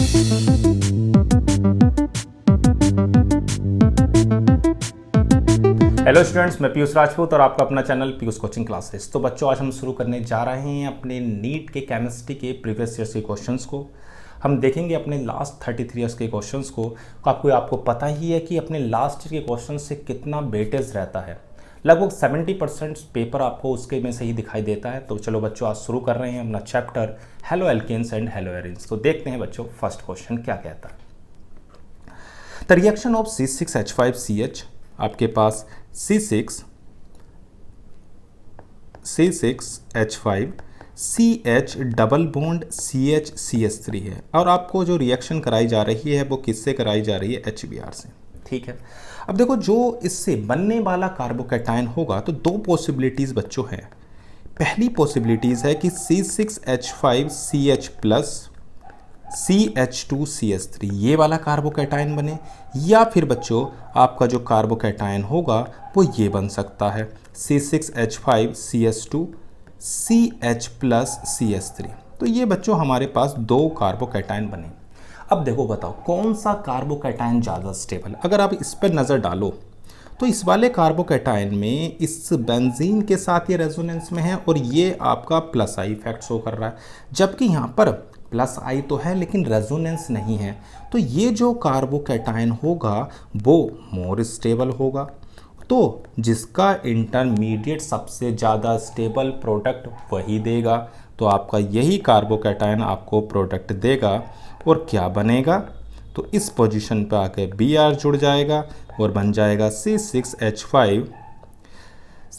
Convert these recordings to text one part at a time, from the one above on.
Hello students, मैं पीयूष राजपूत और आपका अपना चैनल पीयूष कोचिंग क्लासेस। तो बच्चों, आज हम शुरू करने जा रहे हैं अपने नीट के केमिस्ट्री के प्रीवियस ईयर्स के क्वेश्चंस को। हम देखेंगे अपने लास्ट 33 ईयर्स के क्वेश्चंस को। आपको पता ही है कि अपने लास्ट ईयर के क्वेश्चन से कितना वेटेज रहता है। लगभग 70% पेपर आपको उसके में से ही दिखाई देता है। तो चलो बच्चों, आज शुरू कर रहे हैं अपना chapter haloalkanes and haloarenes. तो देखते हैं बच्चों फर्स्ट क्वेश्चन क्या कहता है। द रिएक्शन ऑफ C6H5CH, आपके पास C6H5 CH double bond CH है, और आपको जो रिएक्शन कराई जा रही है वो किससे कराई जा रही है? HBr से। ठीक है, अब देखो, जो इससे बनने वाला कार्बोकैटायन होगा तो दो पॉसिबिलिटीज़ बच्चों हैं। पहली पॉसिबिलिटीज़ है कि C6H5CH प्लस CH2CH3 ये वाला कार्बोकैटायन बने, या फिर बच्चों आपका जो कार्बोकैटायन होगा वो ये बन सकता है C6H5CH2 CH प्लस CH3। तो ये बच्चों हमारे पास दो कार्बोकैटायन बने। अब देखो, बताओ कौन सा कार्बोकैटायन ज़्यादा स्टेबल। अगर आप इस पर नज़र डालो तो इस वाले कार्बोकैटायन में इस बेंजीन के साथ ये रेजोनेंस में है और ये आपका प्लस आई इफेक्ट शो कर रहा है, जबकि यहाँ पर प्लस आई तो है लेकिन रेजोनेंस नहीं है। तो ये जो कार्बोकैटायन होगा वो मोर स्टेबल होगा। तो जिसका इंटरमीडिएट सबसे ज़्यादा स्टेबल प्रोडक्ट वही देगा। तो आपका यही कार्बोकैटायन आपको प्रोडक्ट देगा और क्या बनेगा? तो इस पोजीशन पे आके Br जुड़ जाएगा और बन जाएगा C6H5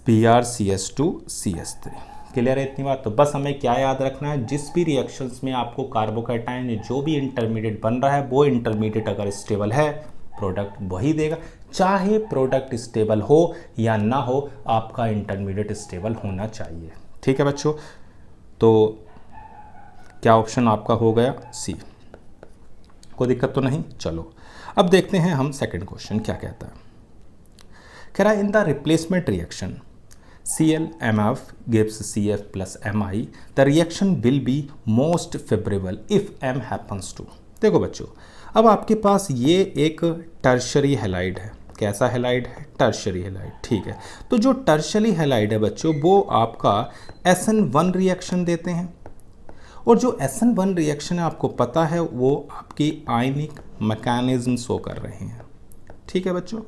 BrCH2CH3। क्लियर है इतनी बात? तो बस हमें क्या याद रखना है, जिस भी रिएक्शंस में आपको कार्बोकैटायन जो भी इंटरमीडिएट बन रहा है वो इंटरमीडिएट अगर स्टेबल है प्रोडक्ट वही देगा। चाहे प्रोडक्ट स्टेबल हो या ना हो, आपका इंटरमीडिएट स्टेबल होना चाहिए। ठीक है बच्चों, तो क्या ऑप्शन आपका हो गया? सी। कोई दिक्कत तो नहीं? चलो अब देखते हैं हम सेकंड क्वेश्चन क्या कहता है। कह रहा है in the replacement reaction ClMf gives CF plus Mi, the reaction will be most favorable if M happens to। देखो बच्चों, अब आपके पास ये एक टर्शरी हैलाइड है। कैसा हैलाइड है? Tertiary halide. ठीक है, तो जो टर्शरी हैलाइड है बच्चों वो आपका SN1 रिएक्शन देते हैं, और जो SN1 रिएक्शन है आपको पता है वो आपकी आयनिक मैकेनिज्म शो कर रहे हैं। ठीक है बच्चों,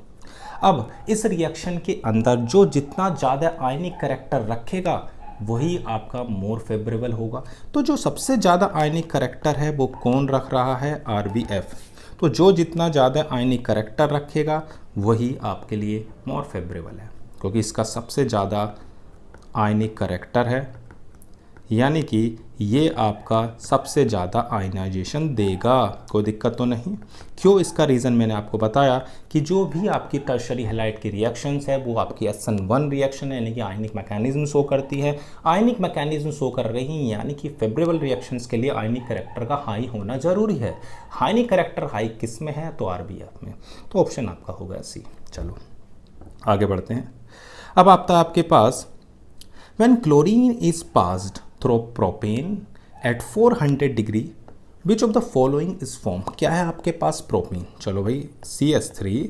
अब इस रिएक्शन के अंदर जो जितना ज़्यादा आयनिक करैक्टर रखेगा वही आपका मोर फेवरेबल होगा। तो जो सबसे ज़्यादा आयनिक करैक्टर है वो कौन रख रहा है? RBF। तो जो जितना ज़्यादा आयनिक करैक्टर रखेगा वही आपके लिए मोर फेवरेबल है, क्योंकि इसका सबसे ज़्यादा आयनिक करैक्टर है, यानी कि ये आपका सबसे ज़्यादा आयनाइजेशन देगा। कोई दिक्कत तो नहीं? क्यों? इसका रीज़न मैंने आपको बताया कि जो भी आपकी टर्शरी हैलाइड की रिएक्शंस है वो आपकी SN1 रिएक्शन है, यानी कि आयनिक मैकेनिज्म शो करती है। आयनिक मैकेनिज्म शो कर रही है, यानी कि फेवरेबल रिएक्शंस के लिए आयनिक करैक्टर का हाई होना ज़रूरी है। आयनिक करैक्टर हाई किस में है? तो RBF में। तो ऑप्शन आपका हो गया सी। चलो आगे बढ़ते हैं। अब आपके पास when chlorine is passed through propane at 400 degree which of the following is form. क्या है आपके पास? प्रोपेन। चलो भाई, CH3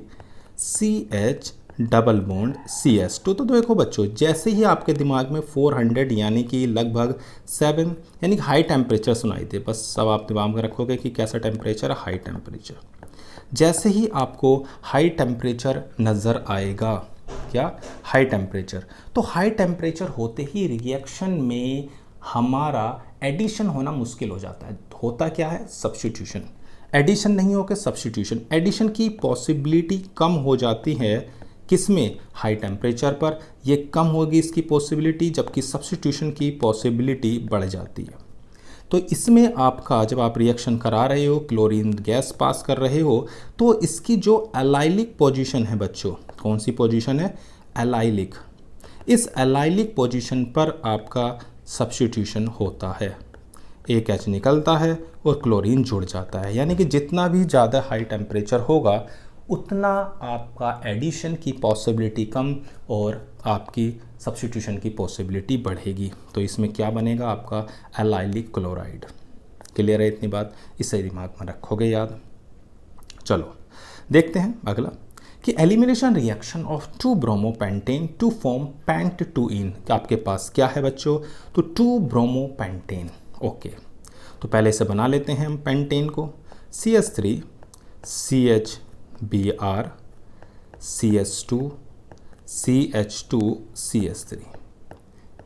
CH double bond CS2। तो देखो बच्चों, जैसे ही आपके दिमाग में 400 यानी कि लगभग 7 यानी कि हाई टेम्परेचर सुनाई दे, बस सब आप दिमाग में रखोगे कि कैसा टेम्परेचर है? High temperature. जैसे ही आपको हाई टेम्परेचर नज़र आएगा, क्या? High temperature. तो हाई टेम्परेचर होते ही रिएक्शन में हमारा एडिशन होना मुश्किल हो जाता है। होता क्या है? सब्स्टिट्यूशन। एडिशन नहीं होकर सब्स्टिट्यूशन। एडिशन की पॉसिबिलिटी कम हो जाती है किसमें? हाई टेम्परेचर पर। ये कम होगी इसकी पॉसिबिलिटी, जबकि सब्स्टिट्यूशन की पॉसिबिलिटी बढ़ जाती है। तो इसमें आपका जब आप रिएक्शन करा रहे हो, क्लोरीन गैस पास कर रहे हो, तो इसकी जो एलाइलिक पोजीशन है बच्चों, कौन सी पोजीशन है? एलाइलिक। इस एलाइलिक पोजीशन पर आपका सब्स्टिट्यूशन होता है, एक H निकलता है और क्लोरीन जुड़ जाता है। यानी कि जितना भी ज़्यादा हाई टेम्परेचर होगा उतना आपका एडिशन की पॉसिबिलिटी कम और आपकी सब्स्टिट्यूशन की पॉसिबिलिटी बढ़ेगी। तो इसमें क्या बनेगा? आपका एलाइलिक क्लोराइड। क्लियर है इतनी बात, इसे दिमाग में रखोगे याद। चलो देखते हैं अगला कि elimination reaction of 2 bromopentane to form pent 2इन। आपके पास क्या है बच्चों, तो 2 ब्रोमोपेंटेन। ओके, तो पहले से बना लेते हैं हम पेंटेन को। CH3 CHBr CH2 CH2 CH3।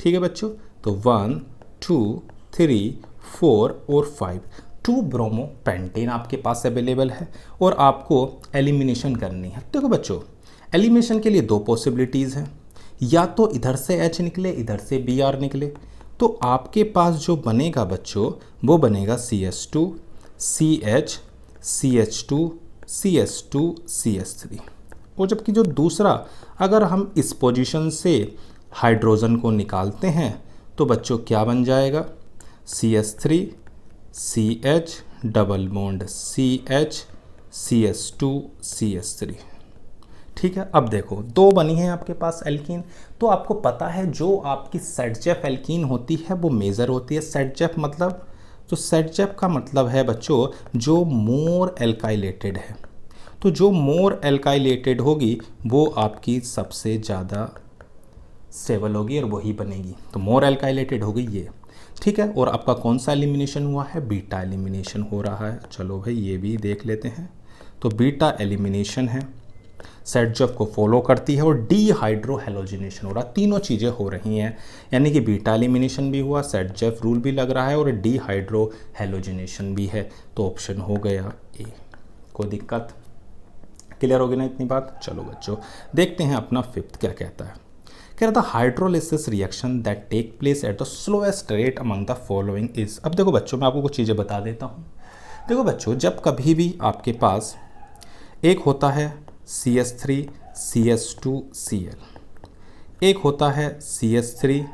ठीक है बच्चों, तो 1 2 3 4 और 5 2 ब्रोमोपेंटेन आपके पास अवेलेबल है और आपको एलिमिनेशन करनी है। देखो बच्चों, एलिमिनेशन के लिए 2 पॉसिबिलिटीज़ हैं, या तो इधर से H निकले इधर से Br निकले। तो आपके पास जो बनेगा बच्चों वो बनेगा CH2 CH CH2 CH2 CH3। और जबकि जो दूसरा, अगर हम इस पोजीशन से हाइड्रोजन को निकालते हैं तो बच्चों क्या बन जाएगा, CH3 CH double bond CH CH2 CH3। ठीक है, अब देखो 2 बनी है आपके पास एल्कीन। तो आपको पता है जो आपकी सेटजेफ एल्कीन होती है वो मेजर होती है। सेटजेफ मतलब, तो सेटजेफ का मतलब है बच्चों जो मोर एल्काइलेटेड है। तो जो मोर एल्काइलेटेड होगी वो आपकी सबसे ज़्यादा स्टेबल होगी और वही बनेगी। तो मोर एल्काइलेटेड होगी ये। ठीक है, और आपका कौन सा एलिमिनेशन हुआ है, बीटा एलिमिनेशन हो रहा है। चलो भाई ये भी देख लेते हैं। तो बीटा एलिमिनेशन है, सेटजेफ को फॉलो करती है और डीहाइड्रो हेलोजिनेशन हो रहा है। तीनों चीज़ें हो रही हैं, यानी कि बीटा एलिमिनेशन भी हुआ, सेटजेफ रूल भी लग रहा है और डीहाइड्रो हेलोजिनेशन भी है। तो ऑप्शन हो गया ए। कोई दिक्कत, क्लियर होगी ना इतनी बात। चलो बच्चों देखते हैं अपना 5th क्या कहता है। कह रहा था hydrolysis reaction that take place at the slowest rate among the following is. अब देखो बच्चों मैं आपको कुछ चीज़ें बता देता हूँ। देखो बच्चों, जब कभी भी आपके पास एक होता है CH3 CH2 Cl, एक होता है CH3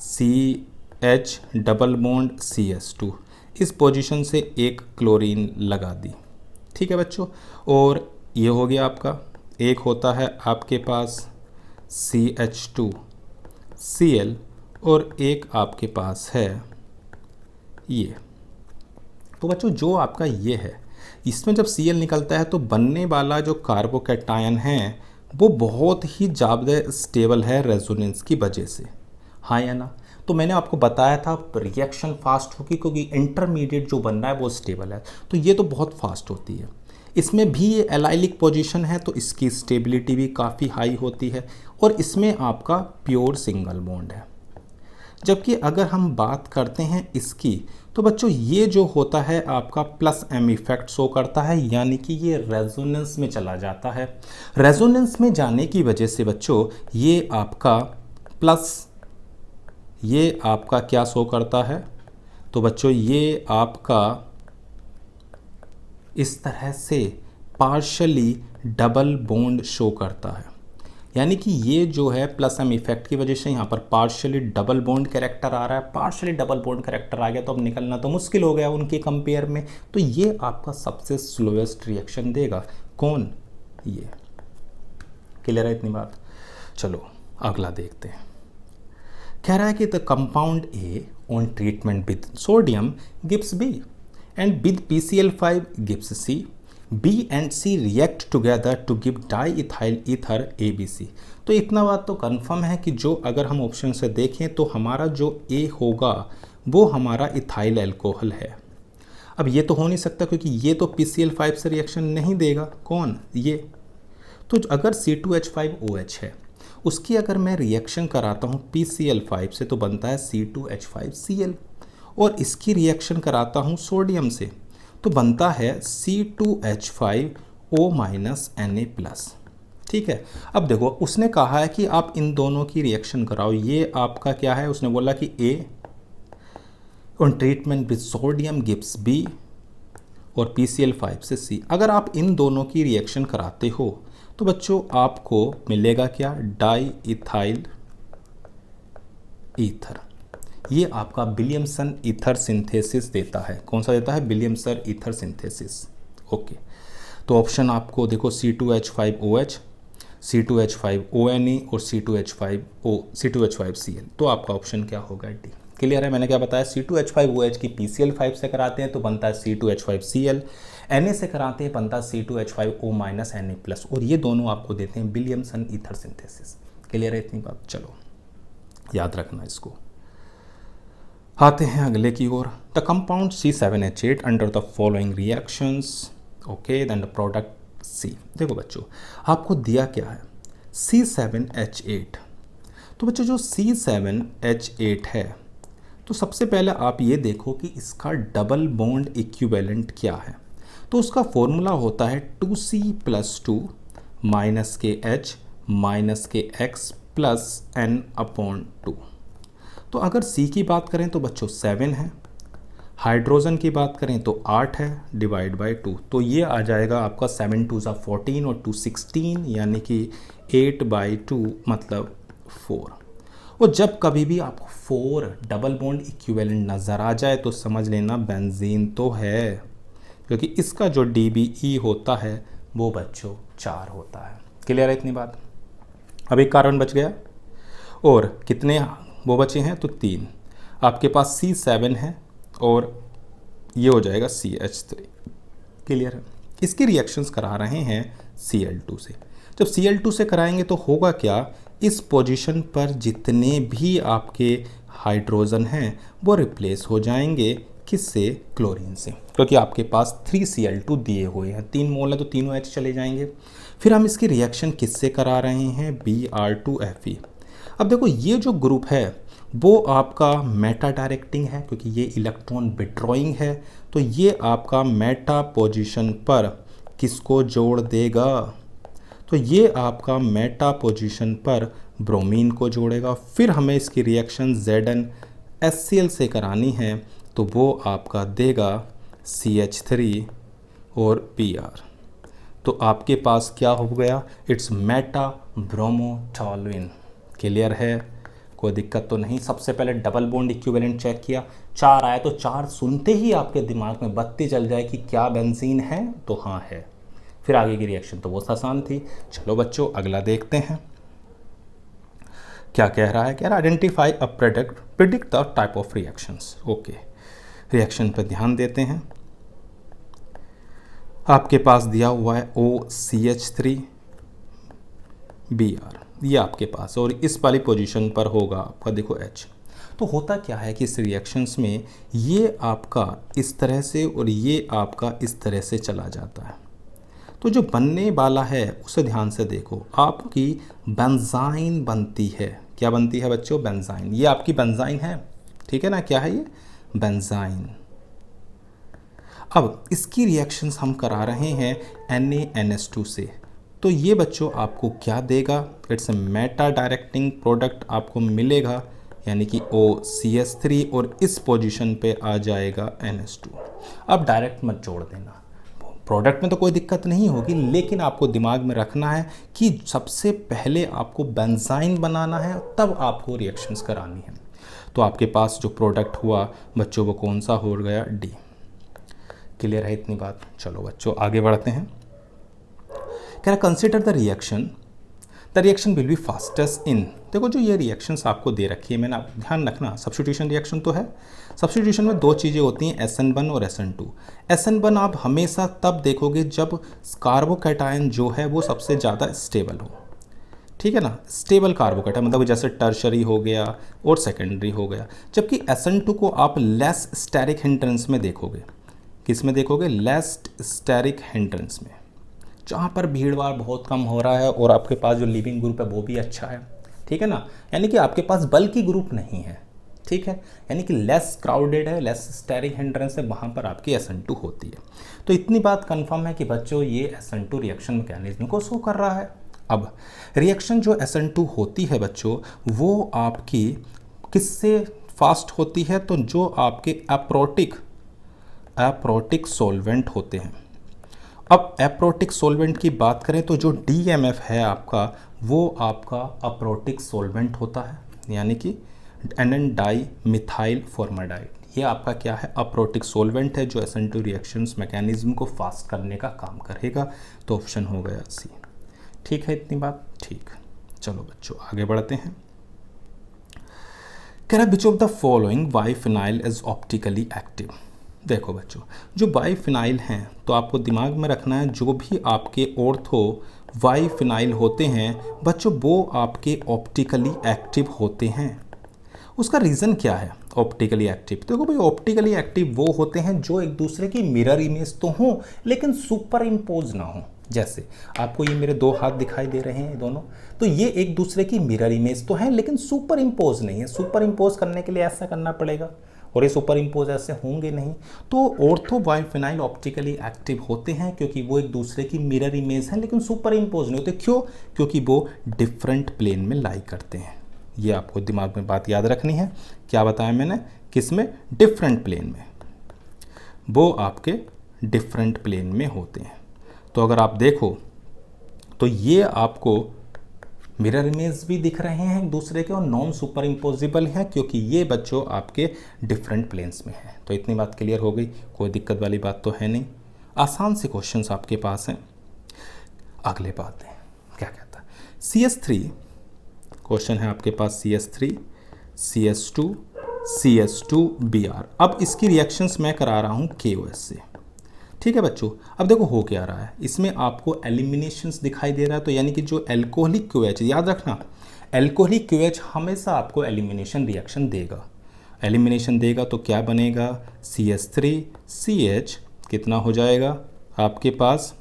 CH double bond CH2, इस पोजीशन से एक क्लोरीन लगा दी। ठीक है बच्चों, और ये हो गया आपका, एक होता है आपके पास CH2 Cl और एक आपके पास है ये। तो बच्चों जो आपका ये है, इसमें जब Cl निकलता है तो बनने वाला जो कार्बोकैटायन है वो बहुत ही ज़्यादा स्टेबल है रेजोनेंस की वजह से, हाँ या ना। तो मैंने आपको बताया था रिएक्शन फास्ट होगी क्योंकि इंटरमीडिएट जो बन रहा है वो स्टेबल है। तो ये तो बहुत फास्ट होती है। इसमें भी ये एलाइलिक पोजीशन है तो इसकी स्टेबिलिटी भी काफ़ी हाई होती है और इसमें आपका प्योर सिंगल बॉन्ड है। जबकि अगर हम बात करते हैं इसकी, तो बच्चों ये जो होता है आपका प्लस एम इफेक्ट शो करता है, यानी कि ये रेजोनेंस में चला जाता है। रेजोनेंस में जाने की वजह से बच्चों ये आपका प्लस, ये आपका क्या शो करता है, तो बच्चों ये आपका इस तरह से पार्शली डबल बॉन्ड शो करता है। यानी कि ये जो है प्लस एम इफेक्ट की वजह से यहाँ पर पार्शली डबल बॉन्ड कैरेक्टर आ रहा है। पार्शली डबल बॉन्ड कैरेक्टर आ गया तो अब निकलना तो मुश्किल हो गया उनके कंपेयर में। तो ये आपका सबसे स्लोएस्ट रिएक्शन देगा। कौन, ये। क्लियर है इतनी बात। चलो अगला देखते हैं। कह रहा है कि the compound A on treatment with sodium gives B and with PCl5 gives C. B and C react together to give diethyl ether ABC। तो इतना बात तो कंफर्म है कि जो अगर हम ऑप्शन से देखें तो हमारा जो A होगा वो हमारा इथाइल अल्कोहल है। अब ये तो हो नहीं सकता क्योंकि ये तो PCl5 से रिएक्शन नहीं देगा। कौन, ये। तो अगर C2H5OH है, उसकी अगर मैं रिएक्शन कराता हूँ PCl5 से तो बनता है C2H5Cl, और इसकी रिएक्शन कराता हूँ सोडियम से तो बनता है C2H5O Na+। ठीक है, अब देखो उसने कहा है कि आप इन दोनों की रिएक्शन कराओ। ये आपका क्या है, उसने बोला कि A on treatment with sodium gives B और PCl5 से C। अगर आप इन दोनों की रिएक्शन कराते हो तो बच्चों आपको मिलेगा क्या, डाई इथाइल ईथर। ये आपका विलियमसन ईथर सिंथेसिस देता है। कौन सा देता है, विलियमसन ईथर सिंथेसिस। ओके, तो ऑप्शन आपको देखो C2H5OH, C2H5ONe और C2H5Cl। तो आपका ऑप्शन क्या होगा, डी। क्लियर है? मैंने क्या बताया, C2H5OH की PCl5 से कराते हैं तो बनता है C2H5Cl, Na से कराते हैं बनता है C2H5O- Na+, और ये दोनों आपको देते हैं विलियमसन ईथर सिंथेसिस। क्लियर है इतनी बात? चलो याद रखना इसको। आते हैं अगले की ओर। The compound C7H8 under the following reactions, okay, then the product C। देखो बच्चों, आपको दिया क्या है, C7H8। तो बच्चों जो C7H8 है, तो सबसे पहले आप ये देखो कि इसका डबल बॉन्ड इक्विवेलेंट क्या है। तो उसका फॉर्मूला होता है 2C+2 -KH -KX + N/2। तो अगर C की बात करें तो बच्चों 7 है, हाइड्रोजन की बात करें तो 8 है, डिवाइड बाय 2, तो ये आ जाएगा आपका 7 2 14 और 2 16, यानी कि 8/2 मतलब 4। और जब कभी भी आपको 4 डबल बॉन्ड इक्विवेलेंट नज़र आ जाए तो समझ लेना बेंजीन तो है, क्योंकि इसका जो DBE होता है वो बच्चों 4 होता है। क्लियर है इतनी बात? अब एक कार्बन बच गया, और कितने वो बचे हैं, तो 3। आपके पास C7 है और ये हो जाएगा CH3। क्लियर है? इसकी रिएक्शंस करा रहे हैं Cl2 से। जब Cl2 से कराएंगे तो होगा क्या, इस पोजीशन पर जितने भी आपके हाइड्रोजन हैं वो रिप्लेस हो जाएंगे किससे, क्लोरीन से, क्योंकि आपके पास 3Cl2 दिए हुए हैं, 3 मोल है तो तीनों H चले जाएंगे। फिर हम इसकी रिएक्शन किससे करा रहे हैं, Br2Fe। अब देखो ये जो ग्रुप है वो आपका मेटा डायरेक्टिंग है, क्योंकि ये इलेक्ट्रॉन विड्रॉइंग है, तो ये आपका मेटा पोजीशन पर किसको जोड़ देगा, तो ये आपका मेटा पोजीशन पर ब्रोमीन को जोड़ेगा। फिर हमें इसकी रिएक्शन ZnHCl से करानी है, तो वो आपका देगा CH3 और Br। तो आपके पास क्या हो गया, इट्स मेटा ब्रोमोटोलुइन। क्लियर है? कोई दिक्कत तो नहीं? सबसे पहले डबल बॉन्ड इक्विवेलेंट चेक किया, 4 आया, तो 4 सुनते ही आपके दिमाग में बत्ती चल जाए कि क्या बेंजीन है, तो हाँ है। फिर आगे की रिएक्शन तो बहुत आसान थी। चलो बच्चों अगला देखते हैं क्या कह रहा है। कह रहा है identify a product, predict the type of reactions. Okay, reaction पर ध्यान देते हैं। आपके पास दिया हुआ है OCH3 Br, ये आपके पास, और इस वाली पोजीशन पर होगा आपका देखो H। तो होता क्या है कि इस रिएक्शंस में ये आपका इस तरह से और ये आपका इस तरह से चला जाता है। तो जो बनने वाला है उसे ध्यान से देखो, आपकी बेंजाइन बनती है। क्या बनती है बच्चों, बेंजाइन। ये आपकी बेंजाइन है, ठीक है ना, क्या है ये, बेंजाइन। अब इसकी रिएक्शंस हम करा रहे हैं NaNH2 से, तो ये बच्चों आपको क्या देगा, it's a Meta directing product आपको मिलेगा, यानी कि OCH3, और इस पोजीशन पे आ जाएगा NH2। अब डायरेक्ट मत जोड़ देना, प्रोडक्ट में तो कोई दिक्कत नहीं होगी, लेकिन आपको दिमाग में रखना है कि सबसे पहले आपको बेंजाइन बनाना है, तब आपको रिएक्शंस करानी है। तो आपके पास जो प्रोडक्ट हुआ बच्चों वो कौन सा हो गया, D। क्लियर है इतनी बात? चलो बच्चों आगे बढ़ते हैं। कह रहा consider the reaction will be fastest in. देखो जो ये रिएक्शंस आपको दे रखी है, मैंने आप ध्यान रखना, सब्स्टिट्यूशन रिएक्शन तो है। सब्स्टिट्यूशन में 2 चीज़ें होती हैं, SN1 और SN2। SN1 आप हमेशा तब देखोगे जब कार्बोकैटायन जो है वो सबसे ज़्यादा स्टेबल हो, ठीक है ना, स्टेबल कार्बोकैटायन, मतलब जैसे टर्शरी हो गया और सेकेंडरी हो गया। जबकि SN2 को आप लेस स्टेरिक हिंड्रेंस में देखोगे, किस में देखोगे, लेस स्टेरिक हिंड्रेंस में, जहाँ पर भीड़ भाड़ बहुत कम हो रहा है और आपके पास जो लिविंग ग्रुप है वो भी अच्छा है, ठीक है ना, यानी कि आपके पास बल्कि ग्रुप नहीं है, ठीक है, यानी कि लेस क्राउडेड है, लेस स्टेरिक हिंड्रेंस है, वहाँ पर आपकी SN2 होती है। तो इतनी बात कंफर्म है कि बच्चों ये SN2 रिएक्शन मैकेनिज्म को शो कर रहा है। अब रिएक्शन जो SN2 होती है बच्चों, वो आपकी किससे फास्ट होती है, तो जो आपके एप्रोटिक सॉल्वेंट होते हैं। अब एप्रोटिक सॉल्वेंट की बात करें तो जो DMF है आपका, वो आपका अप्रोटिक सॉल्वेंट होता है, यानी कि NN डाई मिथाइल फॉर्माडाइड, ये आपका क्या है, अप्रोटिक सॉल्वेंट है, जो SN2 रिएक्शंस मैकेनिज्म को फास्ट करने का काम करेगा। तो ऑप्शन हो गया C। ठीक है इतनी बात? ठीक। चलो बच्चों आगे बढ़ते हैं। कह रहा है which of the following biphenyl is optically active. देखो बच्चों, जो बाइफिनाइल हैं तो आपको दिमाग में रखना है जो भी आपके ऑर्थो बाइफिनाइल होते हैं बच्चों वो आपके ऑप्टिकली एक्टिव होते हैं। उसका रीज़न क्या है ऑप्टिकली एक्टिव? देखो भाई, ऑप्टिकली एक्टिव वो होते हैं जो एक दूसरे की मिरर इमेज तो हों लेकिन सुपर इम्पोज ना हो। जैसे आपको ये मेरे दो हाथ दिखाई दे रहे हैं दोनों, तो ये एक दूसरे की मिरर इमेज तो है लेकिन सुपर इम्पोज नहीं है। सुपर इम्पोज करने के लिए ऐसा करना पड़ेगा और ये सुपर इम्पोज ऐसे होंगे नहीं। तो ऑर्थो बाइफिनाइल ऑप्टिकली एक्टिव होते हैं क्योंकि वो एक दूसरे की मिरर इमेज है लेकिन सुपर इम्पोज नहीं होते। क्यों? क्योंकि वो डिफरेंट प्लेन में लाई करते हैं। ये आपको दिमाग में बात याद रखनी है। क्या बताया मैंने? किस में? डिफरेंट प्लेन में। वो आपके डिफरेंट प्लेन में होते हैं। तो अगर आप देखो तो ये आपको मिरर इमेज भी दिख रहे हैं एक दूसरे के और नॉन सुपर इम्पोजिबल हैं क्योंकि ये बच्चों आपके डिफरेंट प्लेन्स में हैं। तो इतनी बात क्लियर हो गई, कोई दिक्कत वाली बात तो है नहीं। आसान से क्वेश्चंस आपके पास हैं। अगले बात है, क्या कहता है? CS3 क्वेश्चन है आपके पास, CS3 CS2 CS2Br। अब इसकी रिएक्शंस मैं करा रहा हूँ KOH से। ठीक है बच्चों, अब देखो हो क्या रहा है, इसमें आपको एलिमिनेशंस दिखाई दे रहा है। तो यानी कि जो एल्कोहलिक QH, याद रखना एल्कोहलिक QH हमेशा आपको एलिमिनेशन रिएक्शन देगा। एलिमिनेशन देगा तो क्या बनेगा? CS3CH कितना हो जाएगा आपके पास?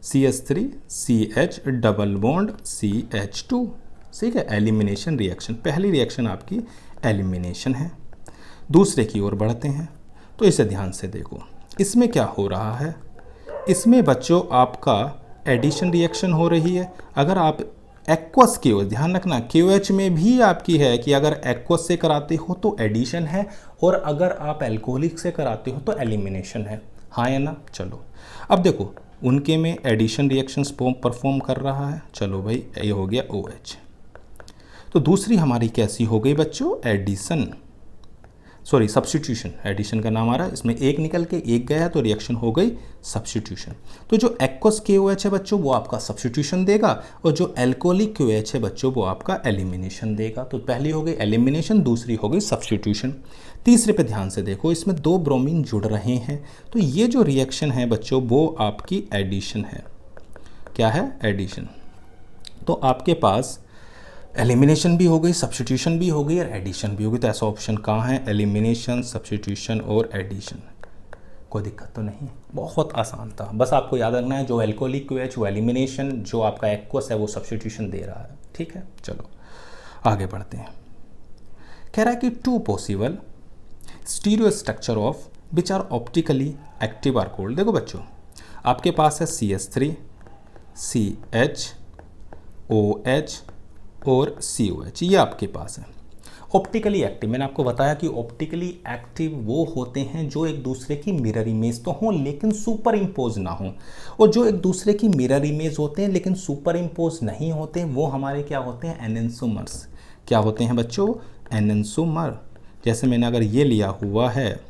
CS3CH double bond CH2। ठीक है, एलिमिनेशन रिएक्शन, पहली रिएक्शन आपकी एलिमिनेशन है। दूसरे की ओर बढ़ते हैं तो इसे ध्यान से देखो, इसमें क्या हो रहा है? इसमें बच्चों आपका एडिशन रिएक्शन हो रही है। अगर आप एक्वस KOH, ध्यान रखना KOH में भी आपकी है कि अगर एक्वस से कराते हो तो एडिशन है और अगर आप एल्कोहलिक से कराते हो तो एलिमिनेशन है। हाँ या ना? चलो अब देखो, उनके में एडिशन रिएक्शंस परफॉर्म कर रहा है। चलो भाई, ये हो गया OH। तो दूसरी हमारी कैसी हो गई बच्चों? Addition, sorry substitution. एडिशन का नाम आ रहा है, इसमें एक निकल के एक गया है तो रिएक्शन हो गई सब्स्टिट्यूशन। तो जो एक्वस KOH है बच्चों वो आपका सब्स्टिट्यूशन देगा और जो एल्कोहलिक QH है बच्चों वो आपका एलिमिनेशन देगा। तो पहली हो गई एलिमिनेशन, दूसरी हो गई सब्स्टिट्यूशन। तीसरे पे ध्यान से देखो, इसमें दो ब्रोमीन जुड़ रहे हैं तो ये जो रिएक्शन है बच्चों वो आपकी एडिशन है। क्या है? एडिशन। तो आपके पास एलिमिनेशन भी हो गई, सब्स्टिट्यूशन भी हो गई और एडिशन भी हो गई। तो ऐसा ऑप्शन कहाँ है? एलिमिनेशन, सब्स्टिट्यूशन और एडिशन। कोई दिक्कत तो नहीं, बहुत आसान था। बस आपको याद रखना है जो एल्कोहलिक QH वो एलिमिनेशन, जो आपका एक्वस है वो सब्स्टिट्यूशन दे रहा है। ठीक है, चलो आगे बढ़ते हैं। कह रहा है कि 2 possible stereo structure of which are optically active are called. देखो बच्चों, आपके पास है CS3 CH OH और COH, ये आपके पास है ऑप्टिकली एक्टिव। मैंने आपको बताया कि ऑप्टिकली एक्टिव वो होते हैं जो एक दूसरे की मिरर इमेज तो हों लेकिन सुपर इम्पोज ना हो, और जो एक दूसरे की मिरर इमेज होते हैं लेकिन सुपर इम्पोज नहीं होते वो हमारे क्या होते हैं? एनेंसोमर्स। क्या होते हैं बच्चों? एनेंसोमर। जैसे मैंने अगर ये लिया हुआ है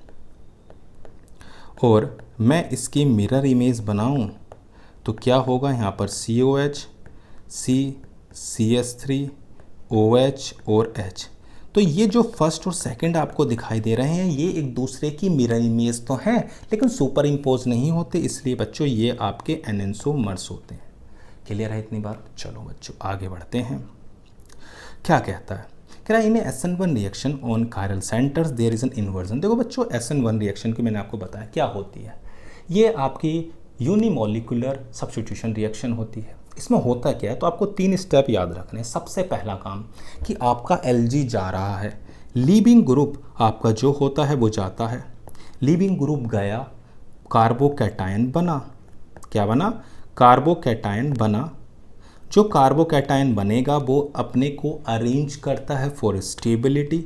और मैं इसकी मिरर इमेज बनाऊं तो क्या होगा? यहाँ पर COH CS3 OH और H। तो ये जो फर्स्ट और सेकंड आपको दिखाई दे रहे हैं ये एक दूसरे की मिरर इमेज तो हैं लेकिन सुपर इम्पोज नहीं होते, इसलिए बच्चों ये आपके एनेंसोमर्स होते हैं। क्लियर है इतनी बात? चलो बच्चों आगे बढ़ते हैं। क्या कहता है? कह रहा है in SN1 reaction on chiral centres there is an inversion. देखो बच्चों, SN1 रिएक्शन की मैंने आपको बताया क्या होती है। ये आपकी यूनिमोलिकुलर सब्स्टिट्यूशन रिएक्शन होती है। इसमें होता क्या है तो आपको 3 स्टेप याद रखने हैं। सबसे पहला काम कि आपका Lg जा रहा है, लीविंग ग्रुप आपका जो होता है वो जाता है, लीविंग ग्रुप गया, कार्बोकैटायन बना। क्या बना? कार्बोकैटायन बना। जो कार्बोकैटायन बनेगा वो अपने को अरेंज करता है फॉर स्टेबिलिटी,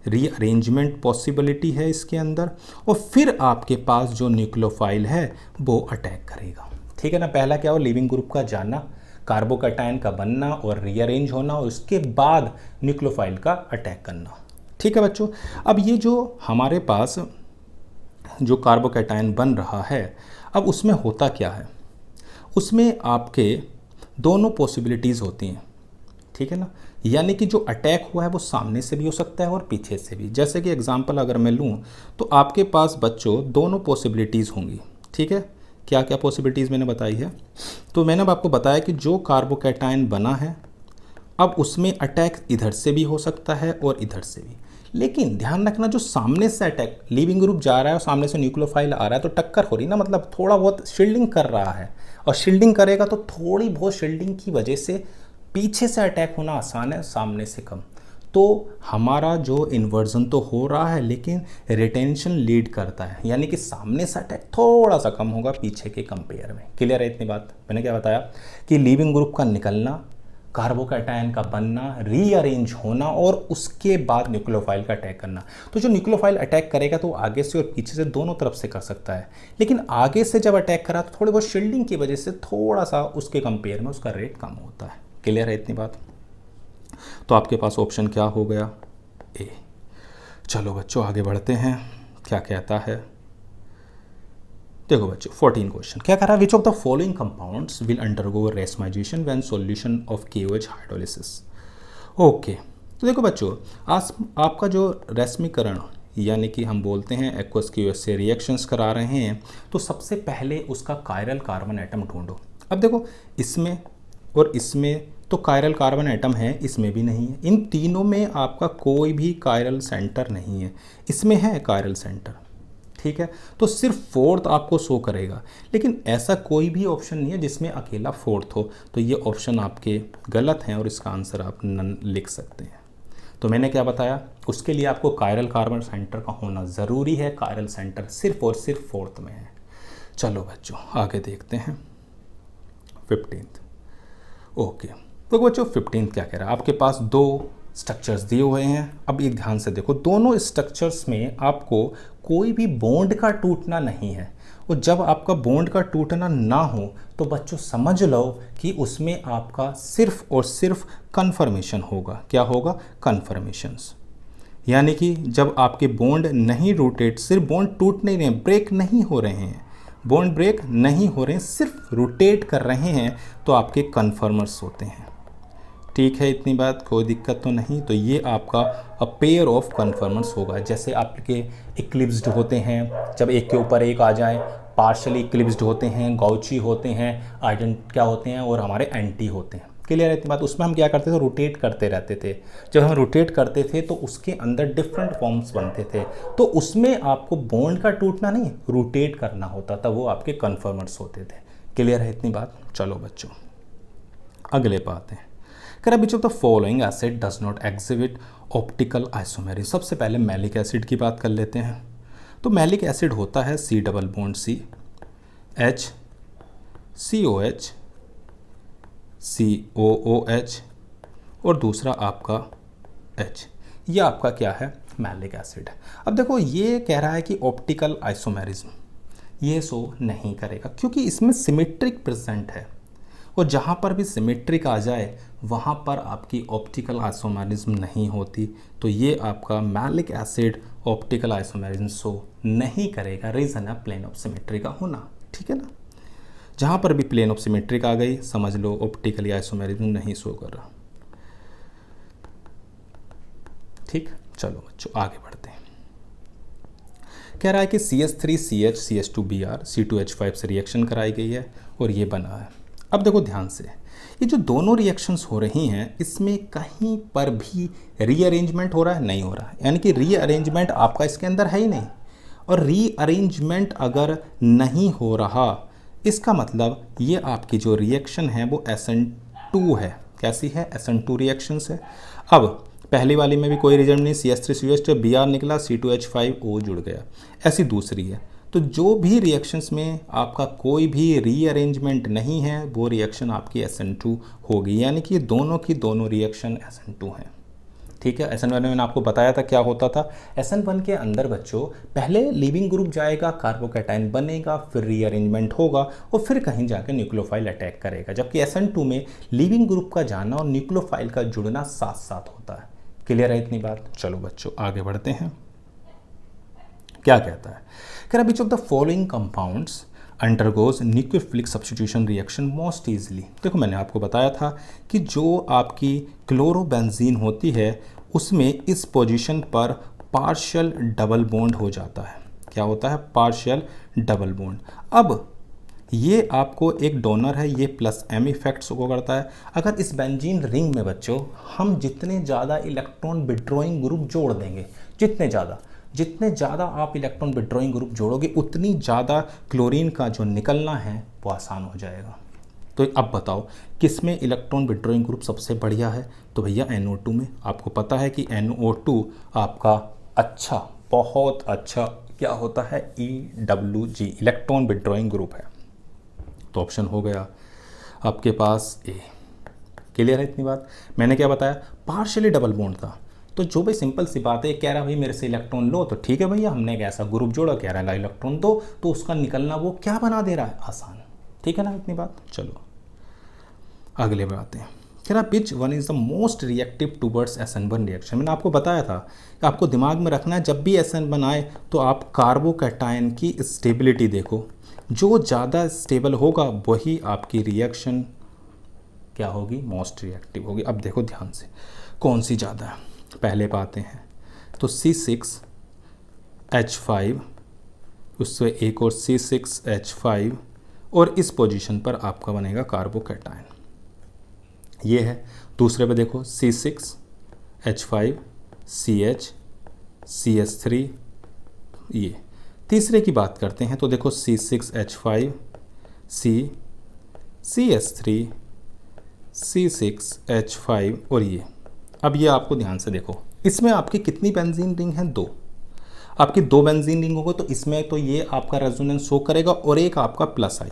रीअरेंजमेंट पॉसिबिलिटी है इसके अंदर, और फिर आपके पास जो न्यूक्लियोफाइल है वो अटैक करेगा। ठीक है ना? पहला क्या हो? लिविंग ग्रुप का जाना, कार्बोकैटायन का बनना और रीअरेंज होना, और उसके बाद न्यूक्लियोफाइल का अटैक करना। ठीक है बच्चों, अब ये जो हमारे पास जो कार्बोकैटायन बन रहा है अब उसमें होता क्या है? उसमें आपके दोनों पॉसिबिलिटीज़ होती हैं। ठीक है ना? यानी कि जो अटैक हुआ है वो सामने से भी हो सकता है और पीछे से भी। जैसे कि एग्जांपल अगर मैं लूँ तो आपके पास बच्चों दोनों पॉसिबिलिटीज़ होंगी, ठीक है। क्या क्या पॉसिबिलिटीज़ मैंने बताई है, तो मैंने अब आपको बताया कि जो कार्बोकैटायन बना है अब उसमें अटैक इधर से भी हो सकता है और इधर से भी, लेकिन ध्यान रखना जो सामने से अटैक लीविंग ग्रुप जा रहा है और सामने से न्यूक्लियोफाइल आ रहा है तो टक्कर हो रही ना, मतलब थोड़ा बहुत शील्डिंग कर रहा है, और शील्डिंग करेगा तो थोड़ी बहुत शील्डिंग की वजह से पीछे से अटैक होना आसान है, सामने से कम। तो हमारा जो इन्वर्जन तो हो रहा है लेकिन रिटेंशन लीड करता है, यानी कि सामने से अटैक थोड़ा सा कम होगा पीछे के कंपेयर में। क्लियर है इतनी बात। मैंने क्या बताया कि लीविंग ग्रुप का निकलना, कार्बोकैटायन का बनना, रीअरेंज होना और उसके बाद न्यूक्लियोफाइल का अटैक करना। तो जो न्यूक्लियोफाइल अटैक करेगा तो आगे से और पीछे से दोनों तरफ से कर सकता है, लेकिन आगे से जब अटैक करा तो थोड़ी बहुत शील्डिंग की वजह से थोड़ा सा उसके कंपेयर में उसका रेट कम होता है। क्लियर है इतनी बात। तो आपके पास ऑप्शन क्या हो गया, ए। चलो बच्चों आगे बढ़ते हैं, क्या कहता है। देखो बच्चों 14 क्वेश्चन क्या कह रहा है, which of the following compounds will undergo racemization when solution of KOH hydrolysis. Okay, तो देखो बच्चों आज आपका जो रेस्मीकरण यानी कि हम बोलते हैं एक्वस KOH से रिएक्शंस करा रहे हैं, तो सबसे पहले उसका कायरल कार्बन एटम ढूंढो। अब देखो इसमें और इसमें तो कायरल कार्बन एटम है, इसमें भी नहीं है, इन तीनों में आपका कोई भी कायरल सेंटर नहीं है, इसमें है कायरल सेंटर, ठीक है। तो सिर्फ फोर्थ आपको शो करेगा, लेकिन ऐसा कोई भी ऑप्शन नहीं है जिसमें अकेला फोर्थ हो, तो ये ऑप्शन आपके गलत हैं और इसका आंसर आप नन लिख सकते हैं। तो मैंने क्या बताया, उसके लिए आपको कायरल कार्बन सेंटर का होना ज़रूरी है, कायरल सेंटर सिर्फ और सिर्फ फोर्थ में है। चलो बच्चों आगे देखते हैं 15th। ओके, तो बच्चों 15th क्या कह रहा है, आपके पास दो स्ट्रक्चर्स दिए हुए हैं। अब एक ध्यान से देखो, दोनों स्ट्रक्चर्स में आपको कोई भी बॉन्ड का टूटना नहीं है, और जब आपका बॉन्ड का टूटना ना हो तो बच्चों समझ लो कि उसमें आपका सिर्फ और सिर्फ कन्फर्मेशन होगा। क्या होगा, कन्फर्मेशंस। यानी कि जब आपके बॉन्ड नहीं रोटेट, सिर्फ बॉन्ड टूट नहीं रहे, ब्रेक नहीं हो रहे हैं, बॉन्ड ब्रेक नहीं हो रहे हैं, सिर्फ रोटेट कर रहे हैं, तो आपके कन्फर्मर्स होते हैं। ठीक है इतनी बात, कोई दिक्कत तो नहीं। तो ये आपका अ पेयर ऑफ कन्फर्मर्स होगा। जैसे आपके इक्लिप्स्ड होते हैं, जब एक के ऊपर एक आ जाए, पार्शली इक्लिप्स्ड होते हैं, गॉची होते हैं, आइडेंट क्या होते हैं, और हमारे एंटी होते हैं। क्लियर है इतनी बात। उसमें हम क्या करते थे, रोटेट करते रहते थे। जब हम रोटेट करते थे तो उसके अंदर डिफरेंट फॉर्म्स बनते थे, तो उसमें आपको बॉन्ड का टूटना नहीं, रोटेट करना होता था, वो आपके कन्फर्मर्स होते थे। क्लियर है इतनी बात। चलो बच्चों अगले पे आते हैं। कह रहा विच of the following acid does not exhibit optical isomerism. सबसे पहले मैलिक एसिड की बात कर लेते हैं। तो मैलिक एसिड होता है C double bond C H COH COOH और दूसरा आपका H। ये आपका क्या है, मैलिक एसिड। अब देखो ये कह रहा है कि ऑप्टिकल आइसोमेरिज्म ये शो नहीं करेगा, क्योंकि इसमें सिमेट्रिक प्रेजेंट है, और जहाँ पर भी सिमेट्रिक आ जाए वहाँ पर आपकी ऑप्टिकल आइसोमेरिज्म नहीं होती। तो ये आपका malic acid optical isomerism show नहीं करेगा। रीज़न है प्लेन ऑफ सिमेट्री का होना, ठीक है ना। जहाँ पर भी प्लेन ऑफ सिमेट्रिक आ गई समझ लो ऑप्टिकली आइसोमेरिज्म नहीं शो कर रहा। ठीक, चलो बच्चों आगे बढ़ते हैं। कह रहा है कि CH3CH CH2Br C2H5 से रिएक्शन कराई गई है और ये बना है। अब देखो ध्यान से, ये जो दोनों रिएक्शंस हो रही हैं इसमें कहीं पर भी रीअरेंजमेंट हो रहा है, नहीं हो रहा है। यानी कि रीअरेंजमेंट आपका इसके अंदर है ही नहीं, और रीअरेंजमेंट अगर नहीं हो रहा इसका मतलब ये आपकी जो रिएक्शन है वो SN2 है। कैसी है, SN2 रिएक्शंस है। अब पहली वाली में भी कोई रिजल्ट नहीं, CH3CH जब Br निकला C2H5O जुड़ गया। ऐसी दूसरी है। तो जो भी रिएक्शंस में आपका कोई भी रीअरेंजमेंट नहीं है वो रिएक्शन आपकी SN2 होगी। यानी कि दोनों की दोनों रिएक्शन SN2 हैं। ठीक है, SN1 में मैंने आपको बताया था क्या होता था। SN1 के अंदर बच्चों पहले लीविंग ग्रुप जाएगा, कार्बोकैटायन बनेगा, फिर रीअरेंजमेंट होगा और फिर कहीं जाकर न्यूक्लियोफाइल अटैक करेगा। जबकि SN2 में लीविंग ग्रुप का जाना और न्यूक्लियोफाइल का जुड़ना साथ साथ होता है। क्लियर है इतनी बात। चलो बच्चों आगे बढ़ते हैं। क्या कहता है, कह रहा विच of the following compounds undergoes nucleophilic substitution reaction most easily. देखो मैंने आपको बताया था कि जो आपकी क्लोरोबेंजीन होती है उसमें इस पोजीशन पर पार्शियल डबल बॉन्ड हो जाता है। क्या होता है? Partial double bond. अब ये आपको एक डोनर है, ये प्लस एम इफेक्ट्स को करता है। अगर इस बेंजीन रिंग में बच्चों हम जितने ज़्यादा इलेक्ट्रॉन विड्रॉइंग ग्रुप जोड़ देंगे, जितने ज़्यादा आप इलेक्ट्रॉन विड्रॉइंग ग्रुप जोड़ोगे उतनी ज़्यादा क्लोरीन का जो निकलना है वो आसान हो जाएगा। तो अब बताओ किस में इलेक्ट्रॉन विड्रॉइंग ग्रुप सबसे बढ़िया है? तो भैया NO2 में। आपको पता है कि NO2 आपका अच्छा, बहुत अच्छा क्या होता है? EWG इलेक्ट्रॉन विड्रॉइंग ग्रुप है। तो ऑप्शन हो गया आपके पास ए। क्लियर है इतनी बात? मैंने क्या बताया? पार्शियली डबल बॉन्ड था। तो जो भाई सिंपल सी बात है, कह रहा भाई मेरे से इलेक्ट्रॉन लो, तो ठीक है भैया, हमने एक ऐसा ग्रुप जोड़ा, कह रहा है इलेक्ट्रॉन दो, तो उसका निकलना वो क्या बना दे रहा है? आसान। ठीक है ना इतनी बात? चलो अगले में आते हैं। कह रहा which one is the most reactive towards SN1 reaction. मैंने आपको बताया था कि आपको दिमाग में रखना है जब भी SN1 आए तो आप कार्बोकैटायन की स्टेबिलिटी देखो, जो ज़्यादा स्टेबल होगा वही आपकी रिएक्शन क्या होगी? मोस्ट रिएक्टिव होगी। अब देखो ध्यान से कौन सी ज़्यादा है, पहले पाते हैं। तो C6H5, उससे एक और C6H5 और इस पोजीशन पर आपका बनेगा कार्बोकैटायन, ये है। दूसरे पे देखो C6H5 CH CH3, ये। तीसरे की बात करते हैं तो देखो C6H5 CH3 C6H5 और ये। अब ये आपको ध्यान से देखो, इसमें आपकी कितनी बेंजीन रिंग हैं? 2। आपकी 2 बेंजीन रिंग होगा तो इसमें तो ये आपका रेजोनेंस शो करेगा और एक आपका प्लस आई।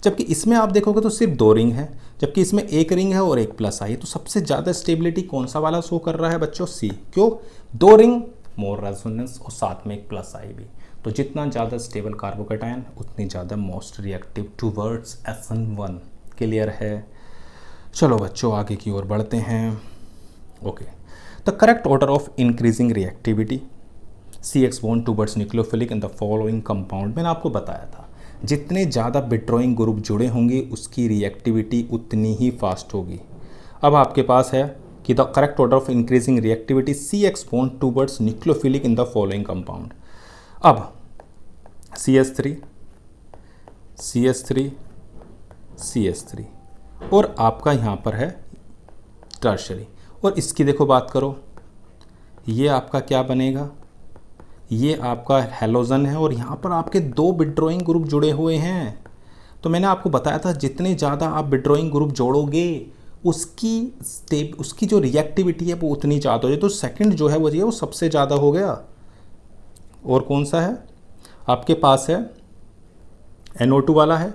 जबकि इसमें आप देखोगे तो सिर्फ 2 रिंग है, जबकि इसमें एक रिंग है और एक प्लस आई। तो सबसे ज़्यादा स्टेबिलिटी कौन सा वाला शो कर रहा है बच्चों? सी। क्यों? 2 रिंग, मोर रेजोनेंस और साथ में एक प्लस आई भी। तो जितना ज़्यादा स्टेबल कार्बोकैटायन उतनी ज़्यादा most reactive towards SN1। Clear है? चलो बच्चों आगे की ओर बढ़ते हैं। Okay, the correct order of increasing reactivity CX bond towards nucleophilic in the following compound. मैंने आपको बताया था जितने ज़्यादा विड्रॉइंग ग्रुप जुड़े होंगे उसकी रिएक्टिविटी उतनी ही फास्ट होगी। अब आपके पास है कि the correct order of increasing reactivity CX bond towards nucleophilic in the following compound. अब CH3 CH3 CH3 और आपका यहाँ पर है टर्शरी। और इसकी देखो बात करो, ये आपका क्या बनेगा? ये आपका हैलोजन है और यहाँ पर आपके 2 विड्रॉइंग ग्रुप जुड़े हुए हैं। तो मैंने आपको बताया था जितने ज़्यादा आप विड्रॉइंग ग्रुप जोड़ोगे उसकी जो रिएक्टिविटी है वो उतनी ज़्यादा हो जाए। तो सेकंड जो है वो सबसे ज़्यादा हो गया। और कौन सा है आपके पास? है NO2 वाला है,